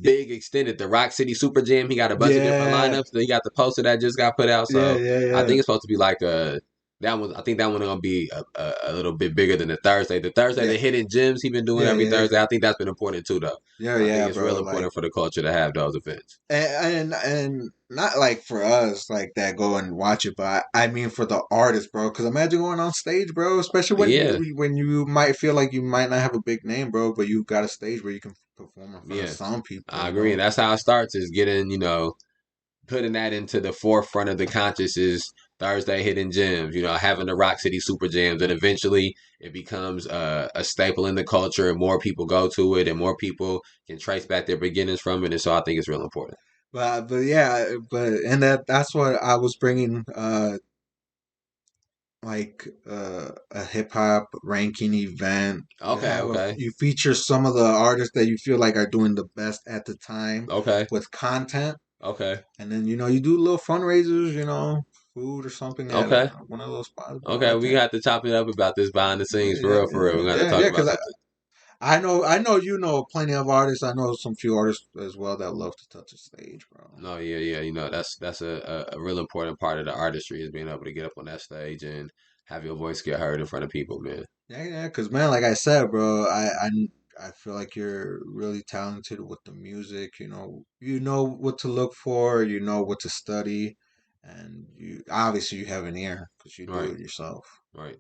big extended, the Rock City Super Jam. He got a bunch of different Yeah, lineups. He got the poster that just got put out. yeah, So yeah, I yeah, think it's supposed to be like a that one. I think that one gonna be a little bit bigger than the Thursday. The Thursday, yeah, the hidden gems he been doing yeah, every yeah, Thursday. I think that's been important too, though. yeah, I think yeah, it's real bro. Like, important for the culture to have those events. and not like for us like that go and watch it, but I mean for the artist, bro. Because imagine going on stage, bro. Especially Yeah, when you might feel like you might not have a big name, bro, but you got a stage where you can perform in front of yeah, some people, I agree. And that's how it starts. Is getting putting that into the forefront of the conscious is Thursday hidden gems, having the Rock City Super Jams, and eventually it becomes a staple in the culture, and more people go to it, and more people can trace back their beginnings from it. And so I think it's real important. But yeah, and that's what I was bringing like a hip hop ranking event. You Okay, have okay, you feature some of the artists that you feel like are doing the best at the time okay, with content, okay, and then you do little fundraisers, food or something at okay, one of those spots, bro. okay. I We think got to chop it up about this behind the yeah, scenes, for yeah, real, for real. yeah, We got to yeah, talk yeah. about Because something. I know you know plenty of artists. I know some few artists as well that love to touch the stage, bro. No, yeah, yeah. That's a real important part of the artistry is being able to get up on that stage and have your voice get heard in front of people, man. Yeah, yeah, because man, like I said, bro, I feel like you're really talented with the music. You know what to look for, you know what to study, and you obviously you have an ear because you do Right, it yourself. right.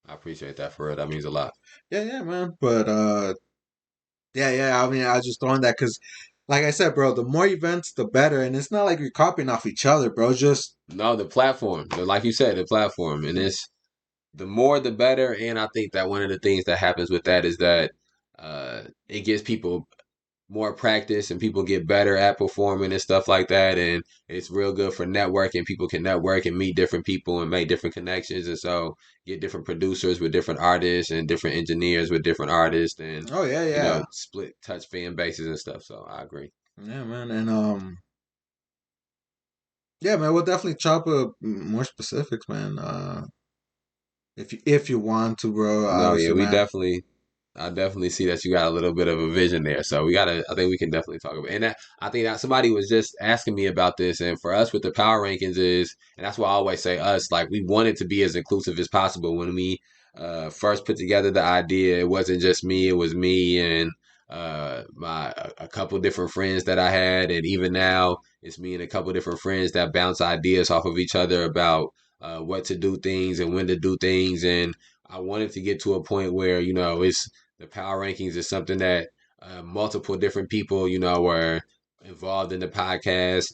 I appreciate that for real. That means a lot. Yeah, yeah, man. But yeah, yeah. I mean, I was just throwing that because, like I said, bro, the more events, the better, and it's not like you're copying off each other, bro. Just No, the platform, like you said, the platform, and it's the more the better. And I think that one of the things that happens with that is that it gives people more practice and people get better at performing and stuff like that. And it's real good for networking. People can network and meet different people and make different connections. And so get different producers with different artists and different engineers with different artists and, oh yeah, yeah, split touch fan bases and stuff. So I agree. yeah, man, and yeah, man, we'll definitely chop up more specifics, man. If you want to, bro. No, yeah, Obviously, man. I definitely see that you got a little bit of a vision there. So I think we can definitely talk about it. And I think that somebody was just asking me about this. And for us with the power rankings and that's why I always say us, like we wanted to be as inclusive as possible. When we first put together the idea, it wasn't just me, it was me and a couple different friends that I had. And even now, it's me and a couple different friends that bounce ideas off of each other about what to do things and when to do things. And I wanted to get to a point where, it's the power rankings is something that multiple different people, were involved in the podcast,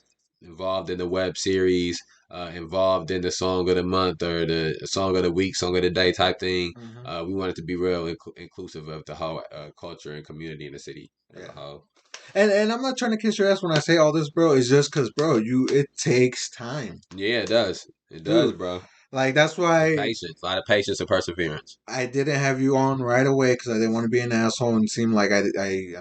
involved in the web series, involved in the song of the month or the song of the week, song of the day type thing. Hmm. We wanted to be real inclusive of the whole culture and community in the city as a Yeah. whole. And I'm not trying to kiss your ass when I say all this, bro. It's just because, bro, it takes time, Yeah, it does. It does, dude. bro. Like that's And why patience, a lot of patience and perseverance. I didn't have you on right away because I didn't want to be an asshole and seem like I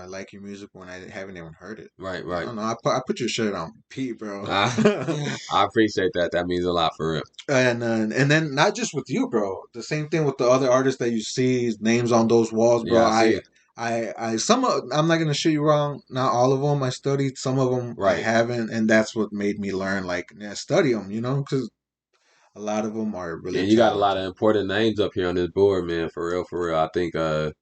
like your music when I haven't even heard it. Right, No, right. no, I put your shit on repeat, bro. I appreciate that. That means a lot for real. And then not just with you, bro. The same thing with the other artists that you see names on those walls, bro. Yeah, I see it. I'm not gonna shit you wrong. Not all of them I studied. Some of them I Right. haven't, and that's what made me learn. Like, yeah, study them, because a lot of them are really And you got a lot of talented. important names up here on this board, man. For real, for real. I think, and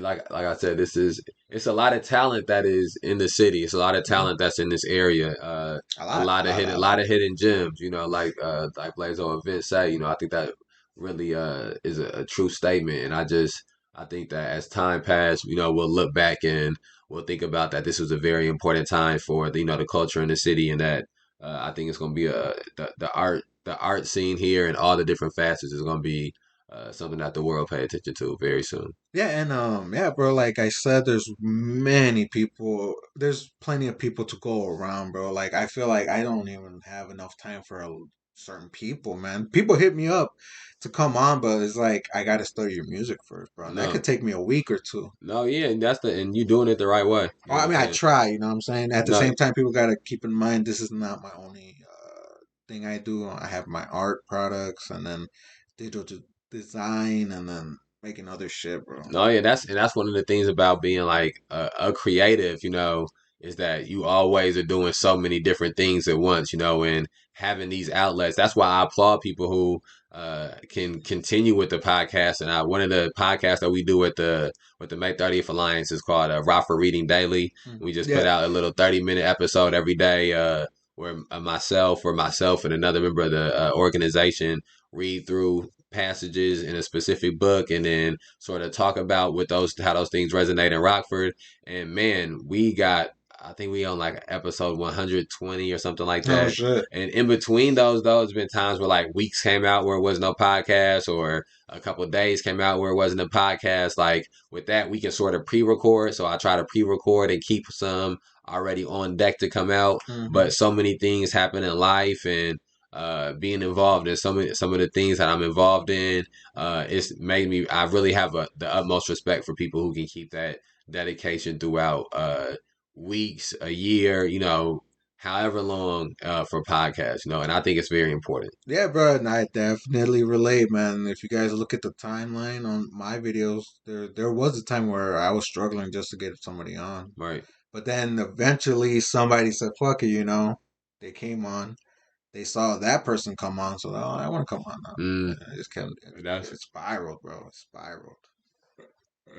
like I said, it's a lot of talent that is in the city. It's a lot of Mhm. talent that's in this area. A A lot, a lot of lot, hidden, a a lot. lot of hidden gems. Like Blazo and Vince say. I think that really is a true statement. And I think that as time passed, we'll look back and we'll think about that. This was a very important time for the culture in the city, and that I think it's gonna be the art scene here and all the different facets is gonna be something that the world pay attention to very soon. Yeah, and yeah, bro. Like I said, there's many people. There's plenty of people to go around, bro. Like I feel like I don't even have enough time for certain people, man. People hit me up to come on, but it's like I gotta study your music first, bro. And that could No, take me a week or two. no, yeah, and and you doing it the right way. You Well, know I what mean, I'm I saying? try. You know what I'm saying? At the No, same time, people gotta keep in mind this is not my only thing I do. I have my art products, and then digital design, and then making other shit, bro. no, yeah, that's one of the things about being like a creative, you know, is that you always are doing so many different things at once, you know, and having these outlets. That's why I applaud people who can continue with the podcast. And one of the podcasts that we do with the May 30th Alliance is called ROCKFORD Reading Daily. Mm. We just put Yeah. out a little 30-minute episode every day, where myself and another member of the organization read through passages in a specific book and then sort of talk about what those how those things resonate in Rockford. And man, we got I think we on like episode 120 or something like Oh that. shit. And in between those been times where like weeks came out where it was no podcast or a couple of days came out where it wasn't a podcast. Like with that, we can sort of pre-record. So I try to pre-record and keep some already on deck to come out. Hmm. But so many things happen in life and being involved in some of the things that I'm involved in, it's made me. I really have the utmost respect for people who can keep that dedication throughout weeks, a year, you know, however long for podcasts, you know, and I think it's very important. Yeah, bro, and I definitely relate, man. If you guys look at the timeline on my videos, there was a time where I was struggling just to get somebody on. Right. But then eventually somebody said, fuck it, you know. They came on. They saw that person come on, so oh, I want to come on now. Mm, And it just kept, that's it spiraled, bro. It spiraled.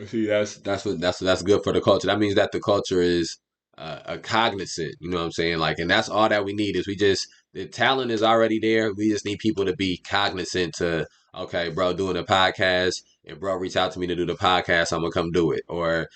see, that's good for the culture. That means that the culture is a cognizant. You know what I'm saying? Like, and that's all that we need is the talent is already there. We just need people to be cognizant to okay, bro, doing a podcast. If bro reach out to me to do the podcast, I'm gonna come do it. Or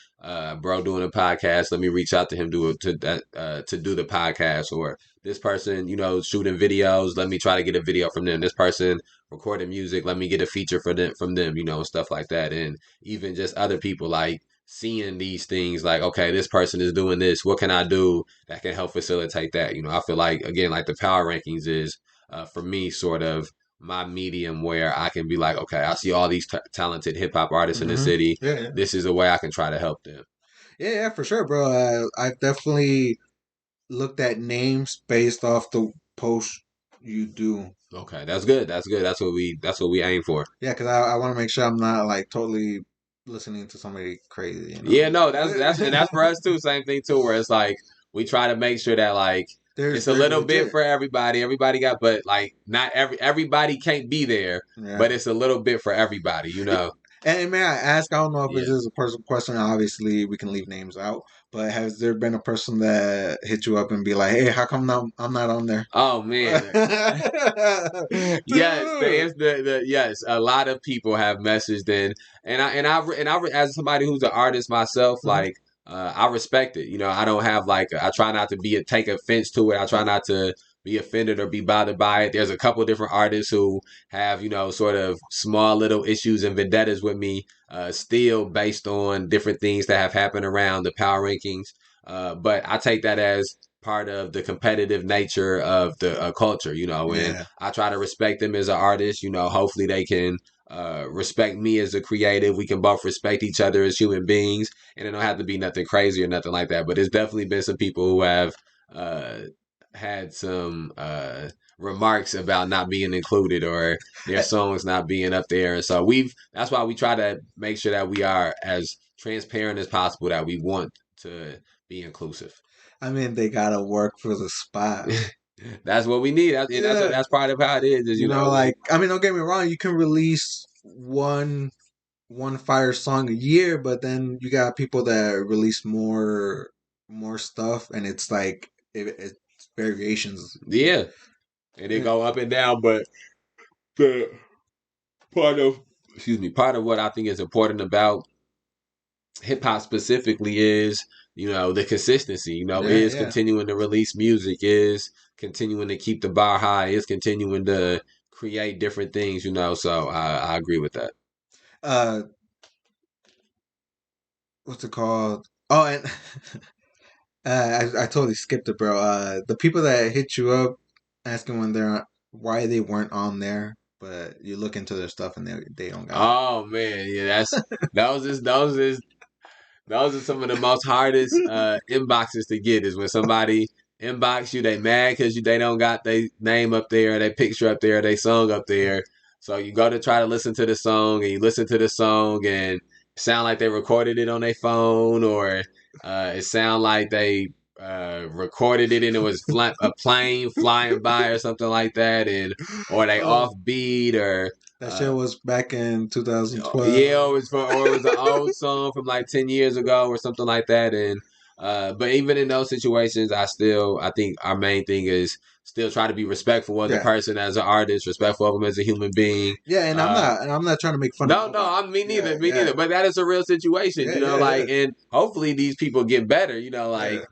bro doing a podcast, let me reach out to him to do the podcast. Or this person, you know, shooting videos, let me try to get a video from them. This person recording music, let me get a feature from them, you know, and stuff like that. And even just other people like seeing these things like okay this person is doing this, what can I do that can help facilitate that, you know. I feel like again like the power rankings is for me sort of my medium where I can be like okay I see all these talented hip-hop artists in the Hmm. city, Yeah, yeah. this is a way I can try to help them. Yeah, yeah, for sure, bro. I've definitely looked at names based off the post you do. Okay, that's good, that's what we aim for. Yeah, because I want to make sure I'm not like totally listening to somebody crazy, you know? Yeah, no, that's for us too. Same thing too, where it's like we try to make sure that like it's a They're little bit legit. for everybody. Everybody got, but like not everybody can't be there, Yeah. but it's a little bit for everybody. You Yeah. know? And may I ask, I don't know if this Yeah. is a personal question. Obviously, we can leave names out. But has there been a person that hit you up and be like, "Hey, how come I'm not on there?" Oh man. Yes, the Dude. answer, yes, a lot of people have messaged in, and I as somebody who's an artist myself, Mhm. like I respect it. You know, I don't have like I try not to take offense to it. I try not to be offended or be bothered by it. There's a couple different artists who have you know sort of small little issues and vendettas with me, still based on different things that have happened around the power rankings. But I take that as part of the competitive nature of the culture, you know, and Yeah. I try to respect them as an artist, you know, hopefully they can respect me as a creative. We can both respect each other as human beings, and it don't have to be nothing crazy or nothing like that. But it's definitely been some people who have uh, had some remarks about not being included or their songs not being up there. And so that's why we try to make sure that we are as transparent as possible, that we want to be inclusive. I mean, they gotta work for the spot. That's what we need. Yeah. That's part of how it is You you know, know like I mean, don't get me wrong. You can release one fire song a year, but then you got people that release more stuff, and it's like it's variations. yeah, and they Yeah. go up and down. But the part of part of what I think is important about hip hop specifically is, you know, the consistency, you know, Yeah, is yeah. continuing to release music, is continuing to keep the bar high, is continuing to create different things, you know. So I agree with that. Uh, what's it called? Oh, and I totally skipped it, bro. The people that hit you up asking when they're why they weren't on there, but you look into their stuff and they don't got it. Oh man, yeah, those are some of the most hardest inboxes to get. Is when somebody inbox you, they mad because they don't got their name up there, their picture up there, their song up there. So you go to try to listen to the song, and you listen to the song, and sound like they recorded it on their phone, or it sound like they recorded it and it was a plane flying by or something like that, and or they Oh, offbeat or that shit uh, was back in yeah, 2012. or it was an old song from like 10 years ago or something like that. And but even in those situations, I think our main thing is still try to be respectful of the Yeah, person as an artist, respectful of them as a human being. yeah, and Uh, I'm not trying to make fun of no, no, nobody. me Yeah, neither, me yeah, neither. But that is a real situation, yeah, you know, yeah, yeah, like, and hopefully these people get better, you know, yeah. like,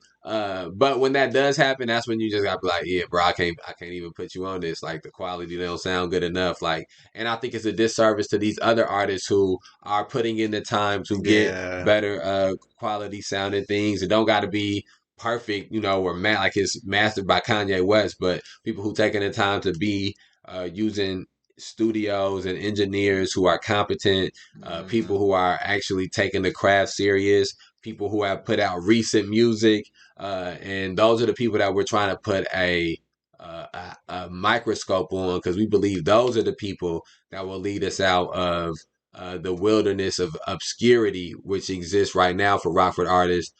but when that does happen, that's when you just gotta be like, yeah, bro, I can't even put you on this. Like, the quality don't sound good enough. Like, and I think it's a disservice to these other artists who are putting in the time to get Yeah. better, quality sounding things. It don't gotta be perfect, you know, or like it's mastered by Kanye West, but people who taking the time to be, using studios and engineers who are competent, Hmm. people who are actually taking the craft serious, people who have put out recent music, and those are the people that we're trying to put a microscope on because we believe those are the people that will lead us out of the wilderness of obscurity which exists right now for Rockford artists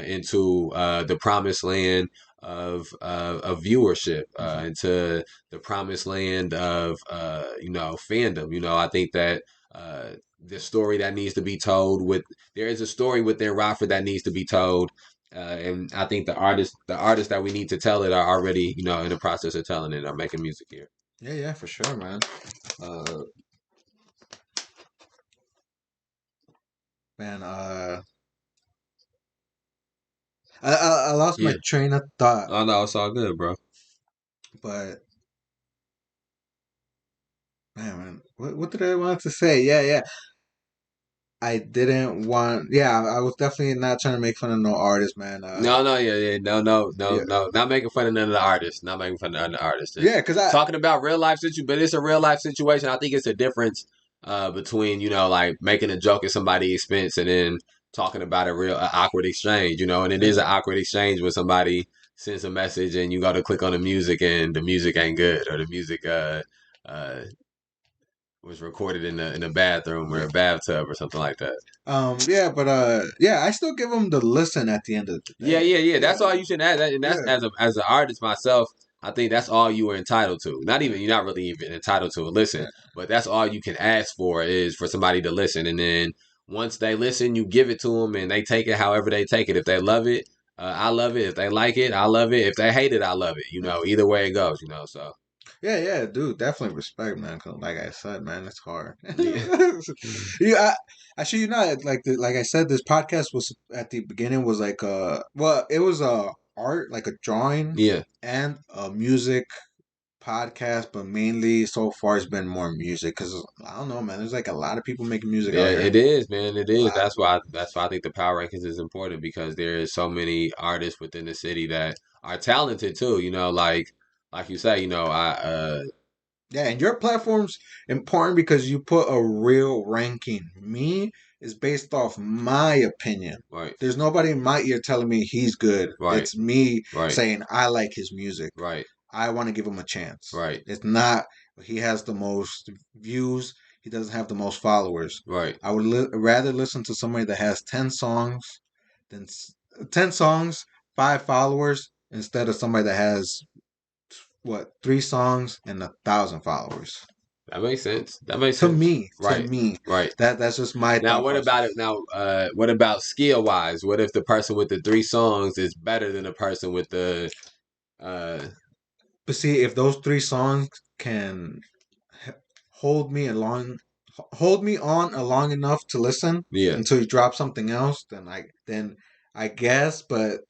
into the promised land of viewership, Hmm. into the promised land of fandom. You know, I think that the story that needs to be told with there is a story within Rockford that needs to be told. And I think the artists that we need to tell it are already, you know, in the process of telling it, are making music here. Yeah, yeah, for sure, man. Uh, man, I lost my Yeah. train of thought, Oh no, it's all good, bro. but man, what did I want to say? Yeah, yeah. I didn't want. Yeah, I was definitely not trying to make fun of no artist, man. No, no, yeah, yeah, no, no, no, Yeah, no. Not making fun of none of the artists. Not making fun of none of the artists. Just yeah, cause I talking about real life situation, but it's a real life situation. I think it's a difference between, you know, like making a joke at somebody's expense and then talking about a awkward exchange, you know. And it is yeah. an awkward exchange when somebody sends a message and you go to click on the music and the music ain't good, or the music uh was recorded in a bathroom or Yeah. a bathtub or something like that. Yeah, but yeah, I still give them the listen at the end of the Yeah, day. yeah, yeah. Yeah, That's all you should add. And that's yeah, as an artist myself, I think that's all you are entitled to. Not yeah, even you're not really even entitled to a listen, yeah, but that's all you can ask for is for somebody to listen. And then once they listen, you give it to them, and they take it however they take it. If they love it, I love it. If they like it, I love it. If they hate it, I love it. You yeah. know, either way it goes. You know, so Yeah, yeah, dude, definitely respect, man. 'Cause like I said, man, it's hard. yeah, Yeah, actually, you know, like I said, this podcast was at the beginning was like well, it was a art, like a drawing, yeah. and a music podcast, but mainly so far it's been more music. Cause I don't know, man. There's like a lot of people making music Yeah, out here. it is, man. It A is. lot. That's why I think the power rankings is important because there is so many artists within the city that are talented too. You know, like you say, you know, I Yeah, and your platform's important because you put a real ranking. Me is based off my opinion. right, There's nobody in my ear telling me he's good. right, It's me right, saying I like his music. right, I want to give him a chance. right, It's not he has the most views. He doesn't have the most followers. right. I would rather listen to somebody that has than 10 songs, 5 followers, instead of somebody that has what 3 songs and 1,000 followers. That makes sense. That makes To sense. me, to Right, me, right. that's just my Now, thought what about it? process. Now, what about skill wise? What if the person with the three songs is better than the person with the uh, But see, if those 3 songs can h- hold me along, hold me on a long enough to listen yeah, until you drop something else, then I guess. But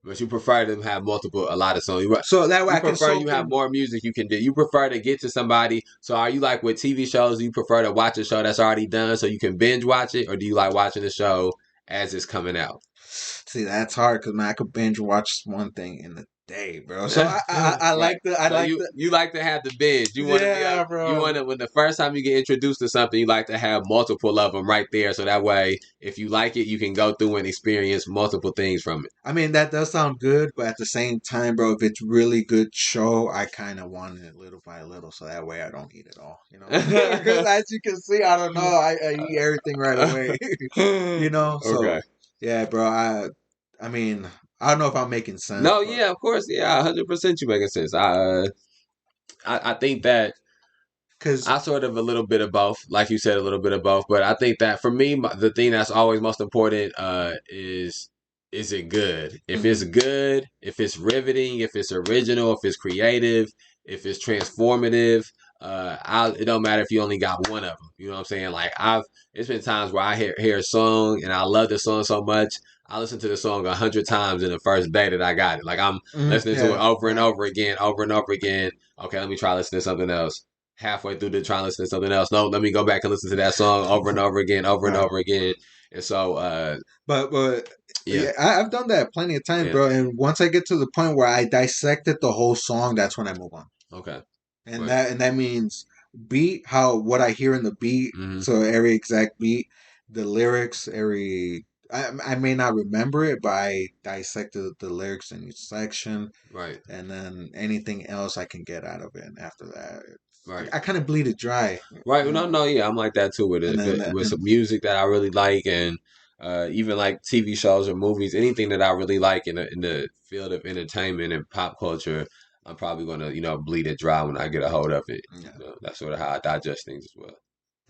But you prefer to have a lot of songs. So that way You I can prefer you soak have in. more music you can do. You prefer to get to somebody. So are you like with TV shows? Do you prefer to watch a show that's already done so you can binge watch it, or do you like watching the show as it's coming out? See, that's hard because man, I could binge watch one thing in a day, bro. So I Right. like the I So like the you like to have the binge. You want to be yeah, up. You bro. want to when the first time you get introduced to something, you like to have multiple of them right there. So that way, if you like it, you can go through and experience multiple things from it. I mean that does sound good, but at the same time, bro, if it's really good show, I kind of want it little by little, so that way I don't eat it all. You know, because as you can see, I don't know, I eat everything right away. You know, so Okay. yeah, bro. I mean, I don't know if I'm making sense, No, but yeah, of course, yeah, 100%. You making sense. I think that because I sort of a little bit of both, like you said, a little bit of both. But I think that for me, the thing that's always most important is it good? If it's good, if it's riveting, if it's original, if it's creative, if it's transformative, it don't matter if you only got one of them. You know what I'm saying? Like it's been times where I hear a song and I love the song so much. I listen to the song 100 times in the first day that I got it. Like I'm listening to it yeah, over and right, over again, over and over again. Okay, let me try listening to something else halfway through the trying to listen to something else. No, let me go back and listen to that song over and over again, over and right. over again. And so, But yeah, yeah, I've done that plenty of times, yeah, bro. And once I get to the point where I dissected the whole song, that's when I move on. okay, And right, that means beat, how what I hear in the beat, mm-hmm, so every exact beat, the lyrics, every I may not remember it, but I dissected the lyrics in each section, right, and then anything else I can get out of it. And after that, right. I kind of bleed it dry, Right. you No, know. no, yeah, I'm like that too with And it. then With and some music that I really like, and even like TV shows or movies, anything that I really like in the field of entertainment and pop culture, I'm probably gonna bleed it dry when I get a hold of it. yeah. That's sort of how I digest things as well.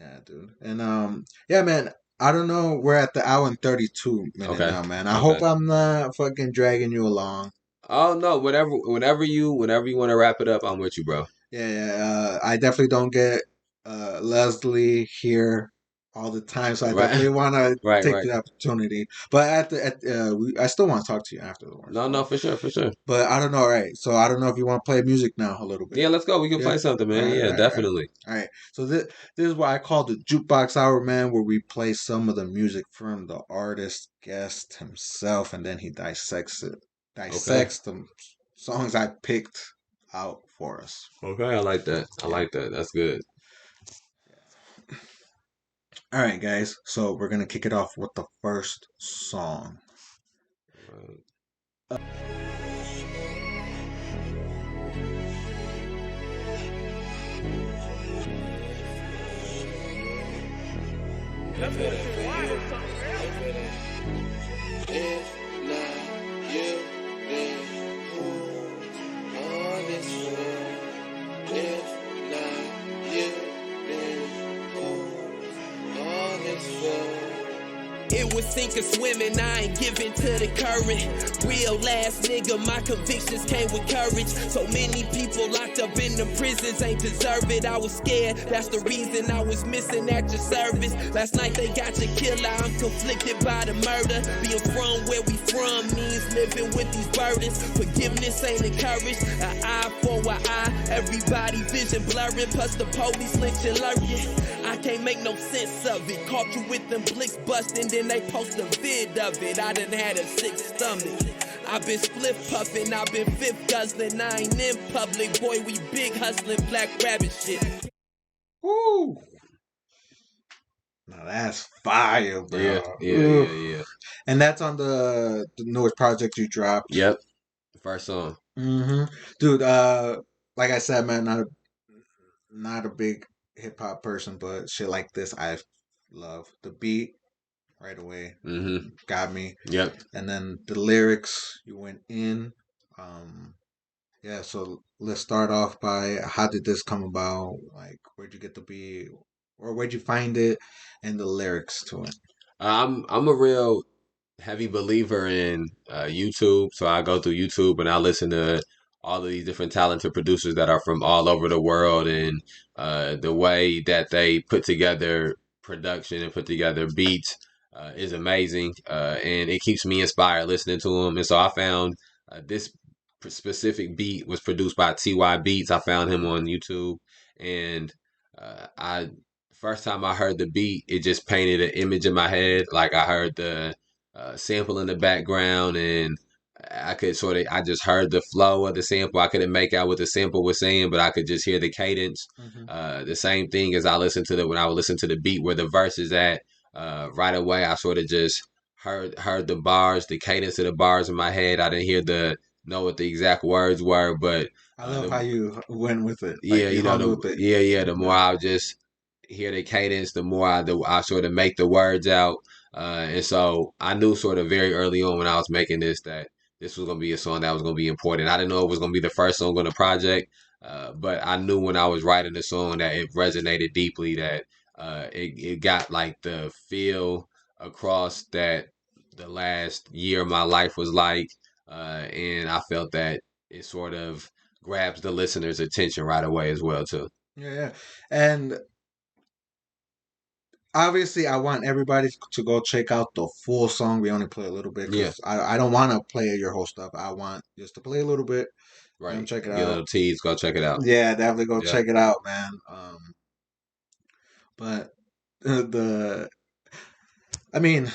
Yeah, dude. And yeah, man. I don't know. We're at the hour and 32 minute Okay. now, man. I hope Okay. I'm not fucking dragging you along. Oh no, whenever you want to wrap it up, I'm with you, bro. Yeah, yeah. I definitely don't get Leslie here all the time, so I Right. definitely want to Right, take right. the opportunity. But I still want to talk to you afterwards, No, though. no, for sure, for sure. But I don't know. All right. So I don't know if you want to play music now a little bit. Yeah, let's go. We can Yeah. play something, All man. right. All Yeah, right. All right. definitely. All right. So this is what I call the jukebox hour, man, where we play some of the music from the artist guest himself, and then he Okay. dissects the songs I picked out for us. Okay, I like that. I Yeah. like that. That's good. All right, guys. So we're gonna kick it off with the first song. If not you, then who on this world? If not you, then who on this world? It was sink or swim and I ain't giving to the current. Real ass nigga, my convictions came with courage. So many people locked up in the prisons ain't deserve it. I was scared, that's the reason I was missing at your service. Last night they got your killer, I'm conflicted by the murder. Being from where we from means living with these burdens. Forgiveness ain't encouraged, an eye for an eye. Everybody vision blurring, plus the police lynching lurking. I can't make no sense of it. Caught you with them blicks busting, then they post a vid of it. I done had a sick stomach. I've been split puffing, I've been fifth guzzling. I ain't in public, boy, we big hustling black rabbit shit. Woo! Now that's fire, bro. Yeah, yeah, Ooh. yeah, yeah. And that's on the newest project you dropped. Yep. First song. Dude. Like I said, man, not a big hip hop person, but shit like this I love. The beat right away got me, Yep. and then the lyrics you went in. Yeah, so let's start off by how did this come about? Like, where'd you get the beat, or where'd you find it, and the lyrics to it? I'm a real heavy believer in YouTube, so I go through YouTube and I listen to all of these different talented producers that are from all over the world, and the way that they put together production and put together beats. is amazing, and it keeps me inspired listening to him. And so I found this specific beat was produced by Ty Beats. I found him on YouTube, and I first time I heard the beat, it just painted an image in my head. Like I heard the sample in the background, and I could I just heard the flow of the sample. I couldn't make out what the sample was saying, but I could just hear the cadence. Hmm. The same thing as I listened to when I would listen to the beat where the verse is at. Right away, I sort of just heard the bars, the cadence of the bars in my head. I didn't hear know what the exact words were, but I love how the you went with it. Like yeah, you hung with it. the more I just hear the cadence, the more I sort of make the words out. And so I knew sort of very early on when I was making this that this was gonna be a song that was gonna be important. I didn't know it was gonna be the first song on the project, but I knew when I was writing the song that it resonated deeply. That it got like the feel across that the last year of my life was like, and I felt that it sort of grabs the listener's attention right away as well too. Yeah, yeah. And obviously, I want everybody to go check out the full song. We only play a little bit Yeah, because I don't want to play your whole stuff. I want just to play a little bit and right. check it Get a out. little tease. Go check it out. Yeah, definitely go Yeah, check it out, man. But the, I mean,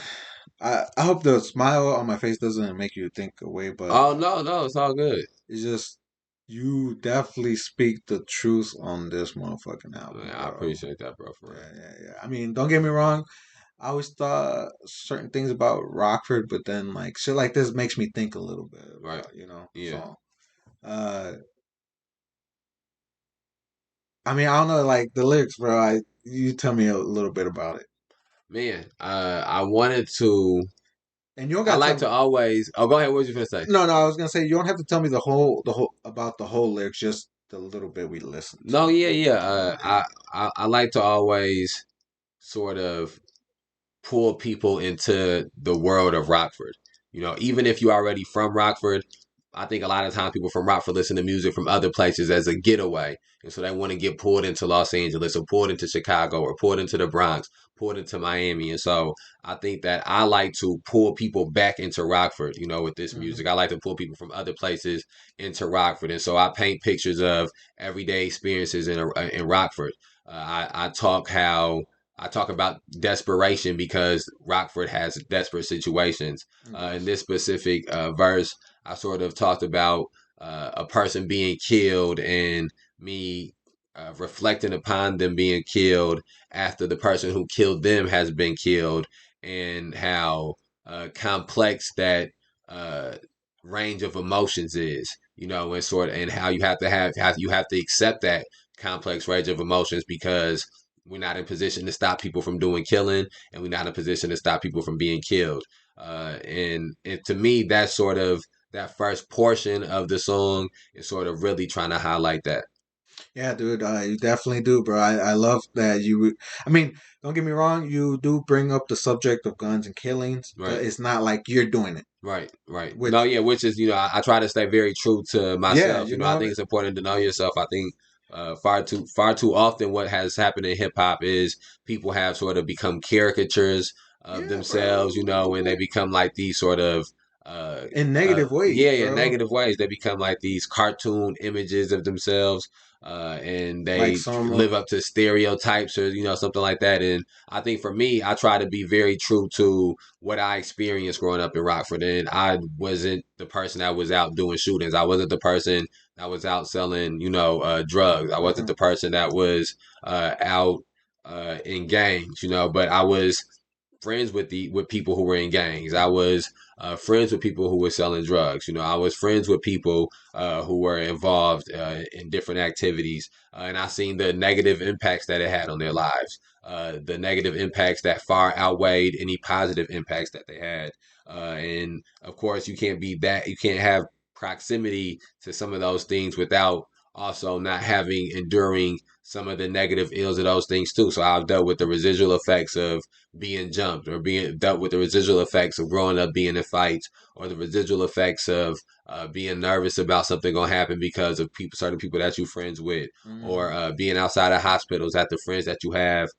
I hope the smile on my face doesn't make you think away, but oh no, no, it's all good. it's just you definitely speak the truth on this motherfucking album, Yeah, I bro. appreciate that, bro. For real. Yeah, yeah, yeah. I mean, don't get me wrong. I always thought certain things about Rockford, but then like shit like this makes me think a little bit Right. about, you know. Yeah. So, uh, I mean, I don't know, like the lyrics, bro. You tell me a little bit about it, Man, I wanted to. and you don't I gotta like tell me. to always. Oh, go ahead. What was you gonna say? No, no, I was gonna say you don't have to tell me the whole about the whole lyrics, just the little bit we listened to. No, yeah, yeah. Yeah. I like to always sort of pull people into the world of Rockford. You know, even if you're already from Rockford, I think a lot of times people from Rockford listen to music from other places as a getaway. And so they want to get pulled into Los Angeles or pulled into Chicago or pulled into the Bronx, pulled into Miami. And so I think that I like to pull people back into Rockford, you know, with this Hmm. music. I like to pull people from other places into Rockford. And so I paint pictures of everyday experiences in Rockford. I talk how I talk about desperation because Rockford has desperate situations. In Yes. this specific verse, I sort of talked about a person being killed and me reflecting upon them being killed after the person who killed them has been killed, and how complex that uh, range of emotions is. You know, and how you have to you have to accept that complex range of emotions because we're not in position to stop people from doing killing, and we're not in position to stop people from being killed. And to me, that's sort of that first portion of the song is sort of really trying to highlight that. Yeah, dude, you definitely do, bro. I love that you. I mean, don't get me wrong. You do bring up the subject of guns and killings, but Right. it's not like you're doing it. Right, right. No, Which, yeah, which is, I try to stay very true to yeah, myself. you I know, think it's important to know yourself. I think far too often what has happened in hip hop is people have sort of become caricatures of yeah, bro. themselves, and they become like these sort of In negative ways, yeah, yeah, bro. negative ways. They become like these cartoon images of themselves, and Like they some, live up to stereotypes or something like that. And I think for me, I try to be very true to what I experienced growing up in Rockford. And I wasn't the person that was out doing shootings. I wasn't the person that was out selling, drugs. I wasn't mhm, the person that was out in gangs, but I was friends with people who were in gangs. I was friends with people who were selling drugs. I was friends with people who were involved in different activities, and I seen the negative impacts that it had on their lives. The negative impacts that far outweighed any positive impacts that they had. And of course, you can't have proximity to some of those things without also not having enduring some of the negative ills of those things too. So I've dealt with the residual effects of being jumped, or being dealt with the residual effects of growing up being in fights, or the residual effects of being nervous about something gonna happen because of people, certain people that you friends with, or Mm. being outside of hospitals that the friends that you have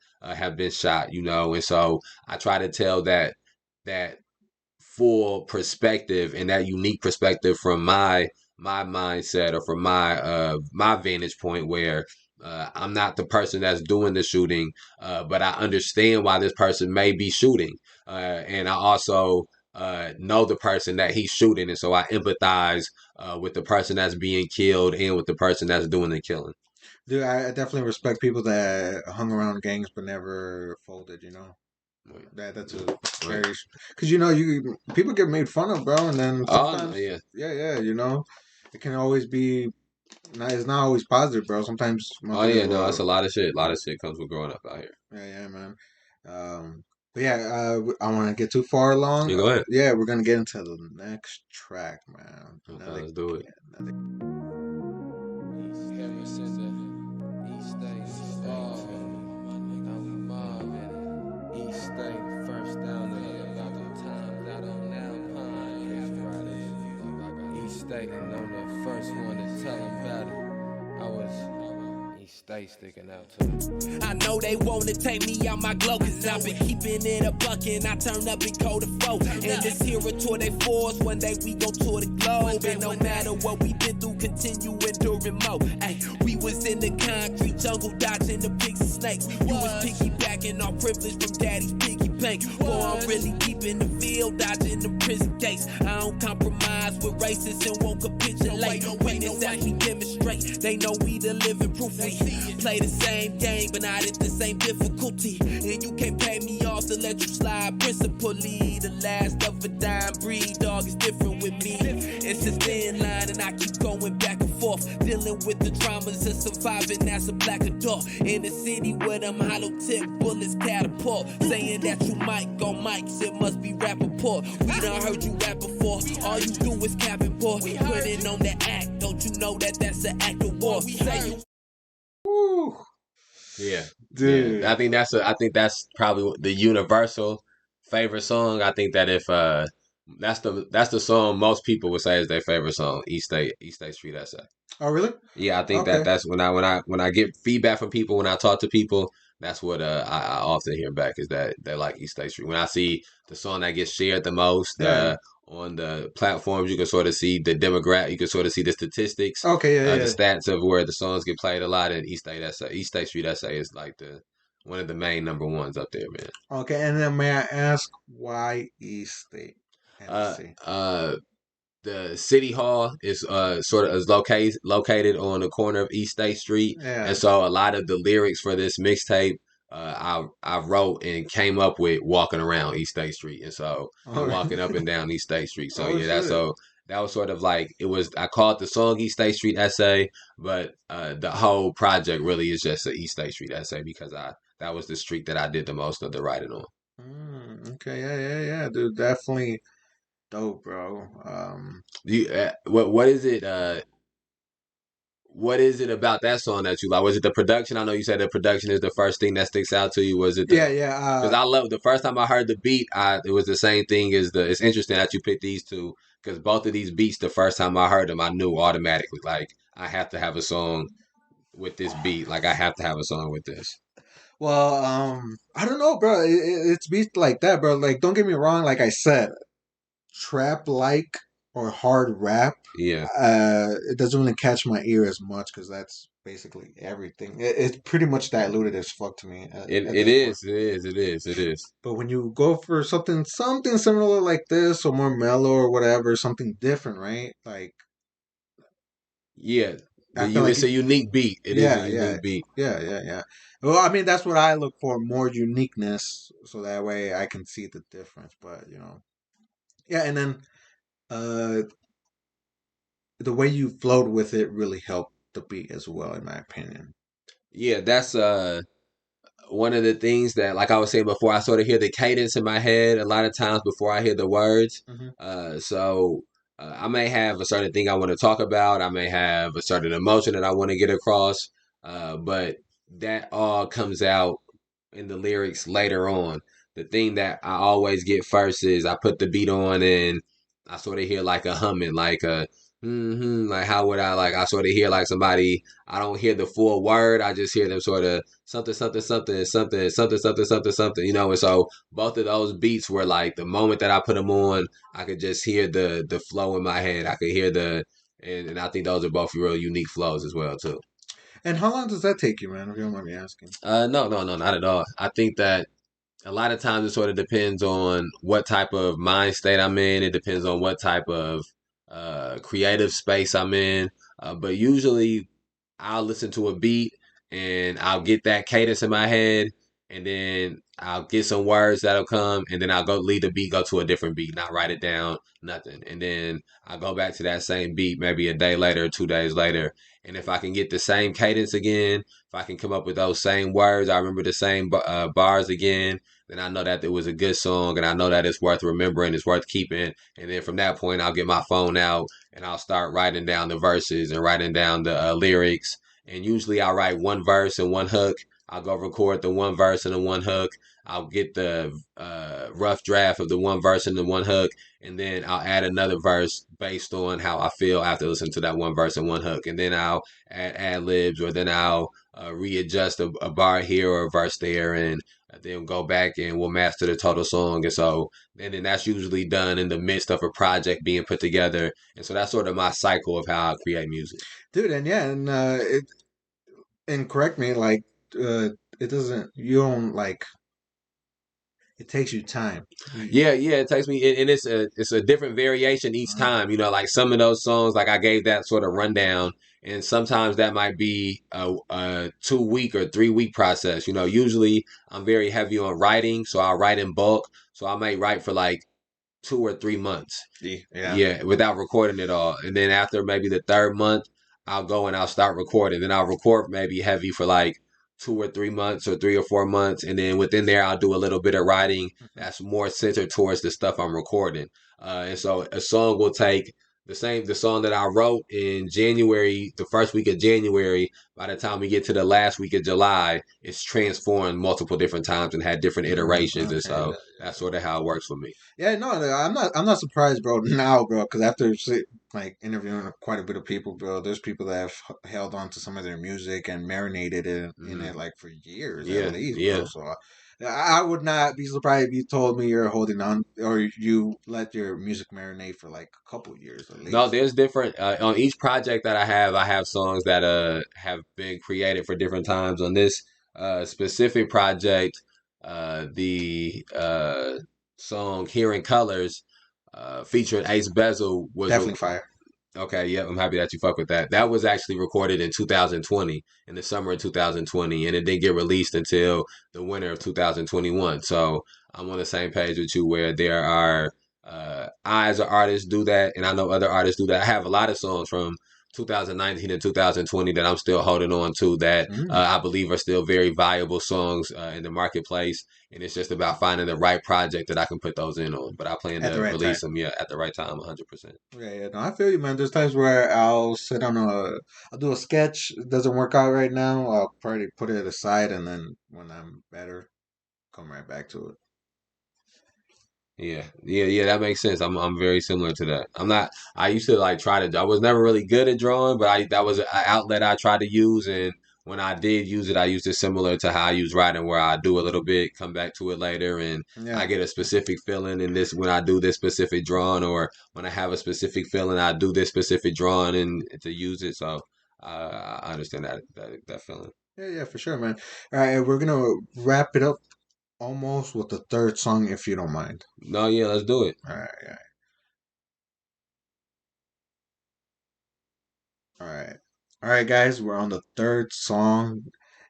been shot, you know. And so I try to tell that full perspective and that unique perspective from my mindset, or from my vantage point, where I'm not the person that's doing the shooting, but I understand why this person may be shooting, and I also know the person that he's shooting, and so I empathize with the person that's being killed and with the person that's doing the killing. Dude, I definitely respect people that hung around gangs but never folded. You know, Right. that's a Right. very because you know you people get made fun of, bro, and then Oh no, sometimes yeah. yeah, you know, it can always be. It's not always positive, bro. Sometimes Oh motherfuckers yeah, no, that's will. a lot of shit. A lot of shit comes with growing up out here. Yeah, man. But yeah, I want to get too far along. You go ahead. Yeah, we're gonna get into the next track, man. Okay, let's do it. Ever since the East State fall, now we mobbing it. East State first down there, about the times out on Alpine. East State, and I'm the first one to tell them about it. I was East State sticking out to me. I know they wanna take me out my glow, cause I've been keeping it a buck and I turn up in code of foe. And this here a tour they force, one day we gon' tour the globe. And no matter what we been through, continue enduring more. Ay, we was in the concrete jungle, dodging the pigs and snakes. You was piggybacking our privilege from daddy's piggy bank. Boy, I'm really deep in the field, dodging the prison gates. I don't compromise with racists and won't capitulate. Witness as we demonstrate, they know we the living proof. We play the same game, but not at the same difficulty. And you can't pay me off to let you slide principally. The last of a dying breed, dog, is different with me. It's a thin line and I keep going back and forth, dealing with the traumas of surviving as a black adult. In the city where them hollow tip bullets catapult, saying that you might go mics, it must be Rappaport. We done heard you rap before, all you do is cap and pour. Putting on the act, don't you know that that's an act of war? Say you Woo, Yeah, dude. yeah. I think that's probably the universal favorite song. I think that if that's the song most people would say is their favorite song, East State Street Essay. Oh, really? Yeah, I think that Okay. that's when I get feedback from people, when I talk to people, that's what I often hear back, is that they like East State Street. When I see the song that gets shared the most Yeah. on the platforms, you can sort of see the demographic, you can sort of see the statistics, Okay. Yeah. the Yeah. stats of where the songs get played a lot. And East State Street Essay is like the one of the main number ones up there, man. Okay. And then may I ask why East State Uh, NC? uh, the city hall is sort of is located on the corner of East State Street, Yeah. and so a lot of the lyrics for this mixtape I wrote and came up with walking around East State Street, and so and Oh, walking up and down East State Street. So oh yeah, that's shit. so that was sort of like, it was, I called the song East State Street Essay, but the whole project really is just an East State Street Essay, because I that was the street that I did the most of the writing on. Okay. Yeah. Dude, definitely dope, bro. You what is it about that song that you like? Was it the production? I know you said the production is the first thing that sticks out to you. Was it Yeah. the Yeah. Because I love, the first time I heard the beat, it was the same thing as the. It's interesting that you picked these two, because both of these beats, the first time I heard them, I knew automatically, like, I have to have a song with this beat. Like, I have to have a song with this. Well, I don't know, bro. It's beats like that, bro. Like, don't get me wrong. Like I said, trap like or hard rap, Yeah, it doesn't really catch my ear as much because that's basically everything. It's pretty much diluted as fuck to me at it this point. is, it is. But when you go for something similar like this, or more mellow or whatever, something different, right? Like Yeah, I feel like it's a unique beat. It is a yeah, yeah, unique beat. yeah. Well, I mean that's what I look for, more uniqueness, so that way I can see the difference. But you know, yeah, and then uh the way you flowed with it really helped the beat as well, in my opinion. Yeah, that's one of the things that, like I was saying before, I sort of hear the cadence in my head a lot of times before I hear the words. Hmm. So I may have a certain thing I want to talk about. I may have a certain emotion that I want to get across. But that all comes out in the lyrics later on. The thing that I always get first is I put the beat on and I sort of hear like a humming, like a like how would I like I sort of hear like somebody. I don't hear the full word. I just hear them sort of something something something something something something something something. And so both of those beats were like the moment that I put them on, I could just hear the flow in my head. I could hear and I think those are both real unique flows as well too. And how long does that take you, man? If you don't mind me asking. No, no, no, not at all. I think that a lot of times it sort of depends on what type of mind state I'm in. It depends on what type of creative space I'm in. But usually I'll listen to a beat and I'll get that cadence in my head, and then I'll get some words that'll come, and then I'll go leave the beat, go to a different beat, not write it down, nothing. And then I'll go back to that same beat maybe a day later, 2 days later. And if I can get the same cadence again, if I can come up with those same words, I remember the same bars again, then I know that it was a good song, and I know that it's worth remembering, it's worth keeping. And then from that point, I'll get my phone out and I'll start writing down the verses and writing down the lyrics. And usually I'll write one verse and one hook. I'll go record the one verse and the one hook. I'll get the rough draft of the one verse and the one hook, and then I'll add another verse based on how I feel after listening to that one verse and one hook. And then I'll add ad libs, or then I'll readjust a bar here or a verse there, and then go back and we'll master the total song. And then that's usually done in the midst of a project being put together. And so that's sort of my cycle of how I create music. Dude, and yeah, and correct me, like, it doesn't, you don't like, it takes you time. Yeah, yeah, it takes me, and it's a different variation each time. Like some of those songs, like I gave that sort of rundown, and sometimes that might be a 2 week or 3 week process. Usually I'm very heavy on writing, so I'll write in bulk. So I may write for like 2 or 3 months. Yeah. Yeah, without recording it all. And then after maybe the third month, I'll go and I'll start recording. Then I'll record maybe heavy for like 2 or 3 months or 3 or 4 months. And then within there, I'll do a little bit of writing that's more centered towards the stuff I'm recording. And so a song will take the song that I wrote in January, the first week of January. By the time we get to the last week of July, it's transformed multiple different times and had different iterations. Okay. And so that's sort of how it works for me. Yeah, no, I'm not surprised, bro. Now, bro, because after like interviewing quite a bit of people, bro, there's people that have held on to some of their music and marinated in it like for years Yeah, at least, yeah. bro. So I would not be surprised if you told me you're holding on, or you let your music marinate for like a couple years at least. No, there's different on each project that I have songs that have been created for different times. On this specific project, the song "Hearing Colors" featuring Ace Bezel was Definitely fire. Okay, yep, I'm happy that you fuck with that. That was actually recorded in 2020, in the summer of 2020, and it didn't get released until the winter of 2021. So I'm on the same page with you where there are, I as an artist do that, and I know other artists do that. I have a lot of songs from 2019 and 2020 that I'm still holding on to that I believe are still very viable songs in the marketplace. And it's just about finding the right project that I can put those in on. But I plan to release them, at the right time, 100%. Yeah, no, I feel you, man. There's times where I'll do a sketch. It doesn't work out right now. I'll probably put it aside, and then when I'm better, come right back to it. Yeah, that makes sense. I'm very similar to that. I used to like I was never really good at drawing, but that was an outlet I tried to use. And when I did use it, I used it similar to how I use writing, where I do a little bit, come back to it later, and I get a specific feeling in this when I do this specific drawing, or when I have a specific feeling, I do this specific drawing and to use it. So I understand that feeling. Yeah, for sure, man. All right, we're gonna wrap it up almost with the third song, if you don't mind. No, yeah, let's do it. All right, all right, guys. We're on the third song.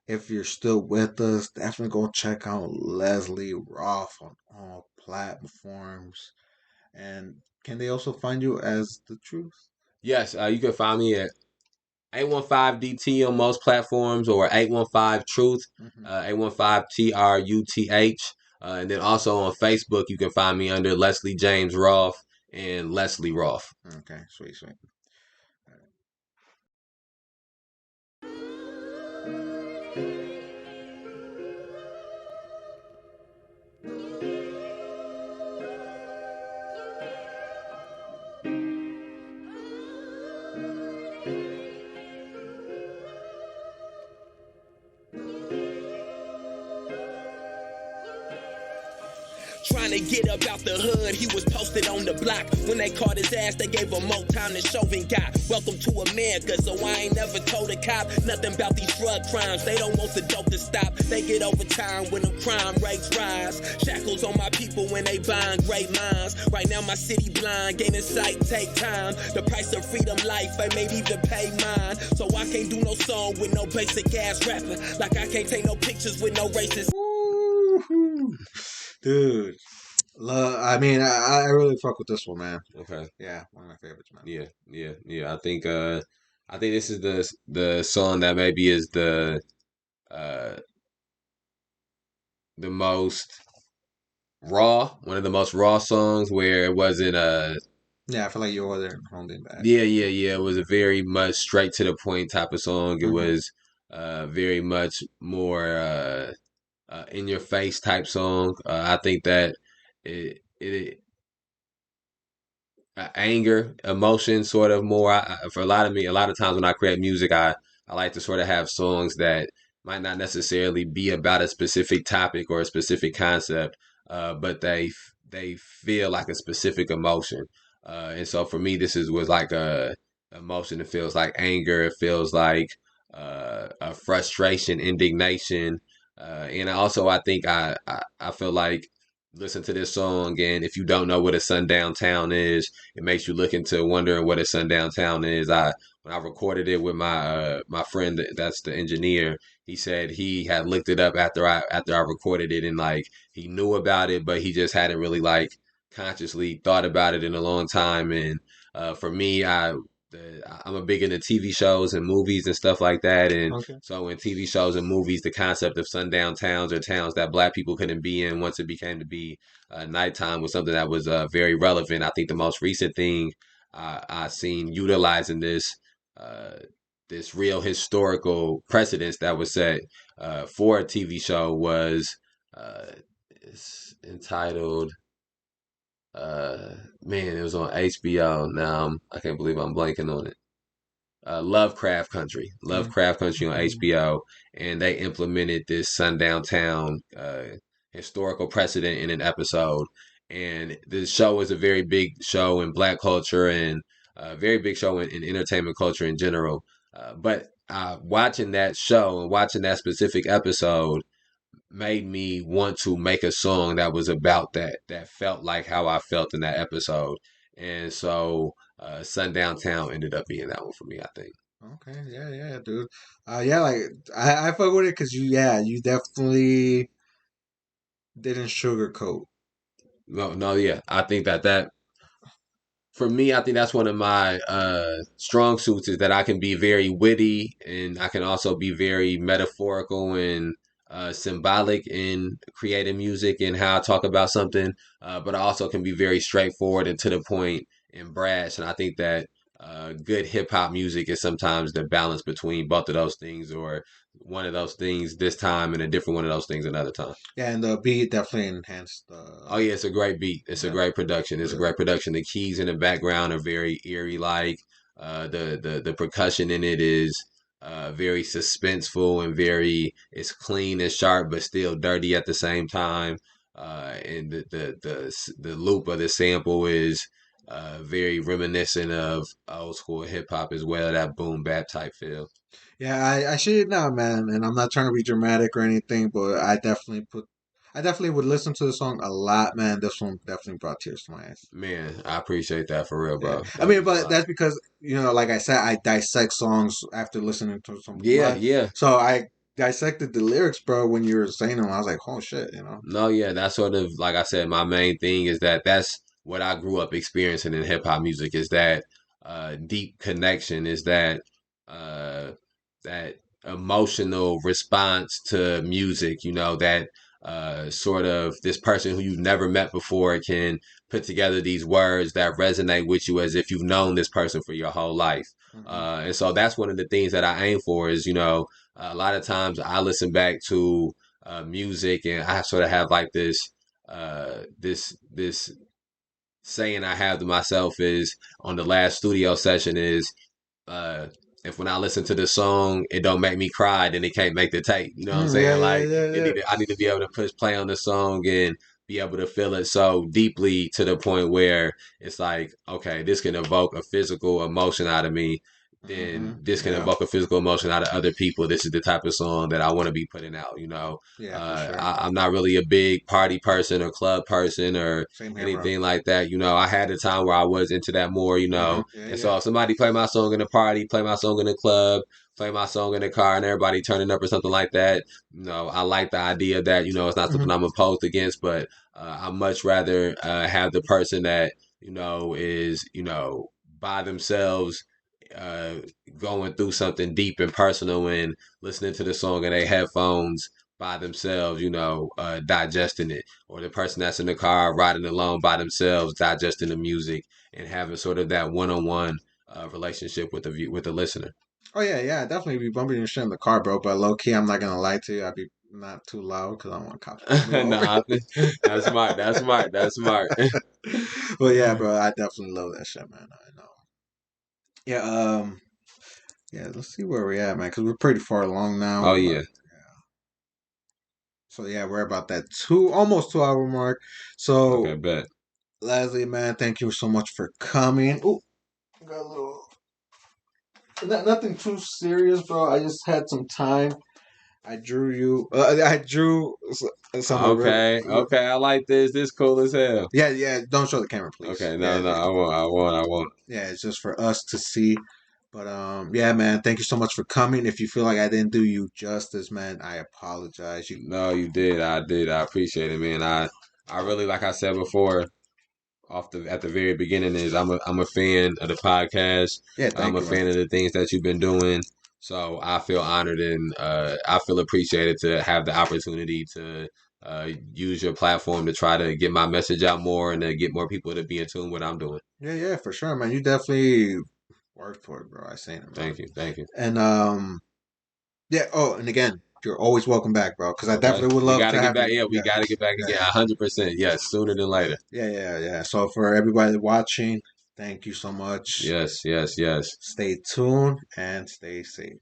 If you're still with us, definitely go check out Leslie Rolfe on all platforms. And can they also find you as The Truth? Yes, you can find me at 815DT on most platforms, or 815 Truth, 815 TRUTH. And then also on Facebook, you can find me under Leslie James Rolfe. and Leslie Rolfe. Okay, sweet, sweet. Trying to get up out the hood, he was posted on the block. When they caught his ass, they gave him more time than Chauvin got. Welcome to America, so I ain't never told a cop nothing about these drug crimes. They don't want the dope to stop. They get overtime when them crime rates rise. Shackles on my people when they buying great minds. Right now my city blind, gaining sight take time. The price of freedom, life, I may even pay mine. So I can't do no song with no basic ass rapping. Like I can't take no pictures with no racist. Woo-hoo. Dude, I mean, I really fuck with this one, man. Okay. Yeah, one of my favorites, man. Yeah. I think this is the song that maybe is uh the most raw, one of the most raw songs where it wasn't Yeah, I feel like you were there holding back. yeah. It was a very much straight to the point type of song. It was very much more in your face type song. I think that it anger, emotion, sort of more. For a lot of me, a lot of times when I create music, I like to sort of have songs that might not necessarily be about a specific topic or a specific concept, but they feel like a specific emotion. And so for me, was like a emotion. It feels like anger. It feels like a frustration, indignation, and also I think I feel like listen to this song, and if you don't know what a sundown town is, it makes you look into wondering what a sundown town is. When I recorded it with my friend that's the engineer, he said he had looked it up after I recorded it, and like he knew about it, but he just hadn't really like consciously thought about it in a long time. And for me, I'm a big into TV shows and movies and stuff like that. And Okay. so in TV shows and movies, the concept of sundown towns or towns that black people couldn't be in once it became to be nighttime was something that was very relevant. I think the most recent thing I seen utilizing uh, this real historical precedence that was set for a TV show was it's entitled man, it was on HBO. Now I can't believe I'm blanking on it. Lovecraft Country on HBO, and they implemented this sundown town historical precedent in an episode. And the show is a very big show in black culture and a very big show in entertainment culture in general. But watching that show and watching that specific episode made me want to make a song that was about that felt like how I felt in that episode. And so Sundown Town ended up being that one for me, I think. Okay, yeah, dude. Yeah, like I fuck with it because you definitely didn't sugarcoat. No, yeah. I think that for me, I think that's one of my strong suits is that I can be very witty and I can also be very metaphorical and symbolic in creating music and how I talk about something. But I also can be very straightforward and to the point and brash. And I think that good hip hop music is sometimes the balance between both of those things, or one of those things this time and a different one of those things another time. Yeah, and the beat definitely enhanced the. Oh yeah, it's a great beat. It's a great production. It's a great production. The keys in the background are very eerie like. The percussion in it is very suspenseful and it's clean and sharp but still dirty at the same time. And the loop of the sample is very reminiscent of old school hip hop as well, that boom bap type feel. Yeah, I see it now, man, and I'm not trying to be dramatic or anything, but I definitely would listen to the song a lot, man. This one definitely brought tears to my eyes. Man, I appreciate that for real, Yeah. bro. I mean, but that's because like I said, I dissect songs after listening to some. Yeah. So I dissected the lyrics, bro. When you were saying them, I was like, oh shit. No, yeah, that's sort of like I said. My main thing is that's what I grew up experiencing in hip hop music is that deep connection, is uh, that emotional response to music. You know that sort of this person who you've never met before can put together these words that resonate with you as if you've known this person for your whole life. Mm-hmm. And so that's one of the things that I aim for is, a lot of times I listen back to music and I sort of have like this saying I have to myself is on the last studio session is uh if when I listen to the song it don't make me cry, then it can't make the tape. You know what I'm Yeah, saying? yeah, Like yeah, yeah. I need to be able to push play on the song and be able to feel it so deeply to the point where it's like, okay, this can evoke a physical emotion out of me. Mm-hmm. Then this can Yeah, evoke a physical emotion out of other people. This is the type of song that I want to be putting out. yeah, for sure. I'm not really a big party person or club person or Same here, bro. anything like that. I had a time where I was into that more, Mm-hmm. Yeah, and yeah. so if somebody play my song in the party, play my song in the club, play my song in the car, and everybody turning up or something like that, I like the idea that, it's not Mm-hmm. something I'm opposed against, but I much rather have the person that, is, by themselves uh, going through something deep and personal and listening to the song in their headphones by themselves, digesting it, or the person that's in the car riding along by themselves, digesting the music and having sort of that one-on-one relationship with the listener. Oh yeah, yeah. I'd definitely be bumping your shit in the car, bro. But low key, I'm not gonna lie to you. I'd be not too loud because I don't want cops pulling me over. Nah, that's smart. That's smart. That's smart. But yeah, bro, I definitely love that shit, man. I know. Yeah. Yeah. Let's see where we're at, man, because we're pretty far along now. Oh We're yeah. like, so yeah, we're about that almost 2 hour mark. Okay, So bet. Leslie, man, thank you so much for coming. Ooh, got a little. Nothing too serious, bro. I just had some time. I drew you. I drew some. Okay. Okay. I like this. This cool as hell. Yeah, yeah. Don't show the camera, please. Okay. Yeah, No, no. I won't. I won't. I won't. yeah. It's just for us to see. But yeah, man. Thank you so much for coming. If you feel like I didn't do you justice, man, I apologize. You. No, you did. I did. I appreciate it, man. I really, like I said before, at the very beginning, is I'm a fan of the podcast. Yeah, I'm thank a you, man. fan of the things that you've been doing. So I feel honored and I feel appreciated to have the opportunity to use your platform to try to get my message out more and to get more people to be in tune with what I'm doing. Yeah, yeah, for sure, man. You definitely worked for it, bro. I seen it, man. Thank you. Thank you. And yeah. Oh, and again, you're always welcome back, bro. Because I Okay. definitely would We love got to to get have back. you. Yeah, we Yeah, got to get back yeah, again. 100%. Yes, sooner than later. yeah, yeah, yeah. So for everybody watching, thank you so much. Yes, yes, yes. Stay tuned and stay safe.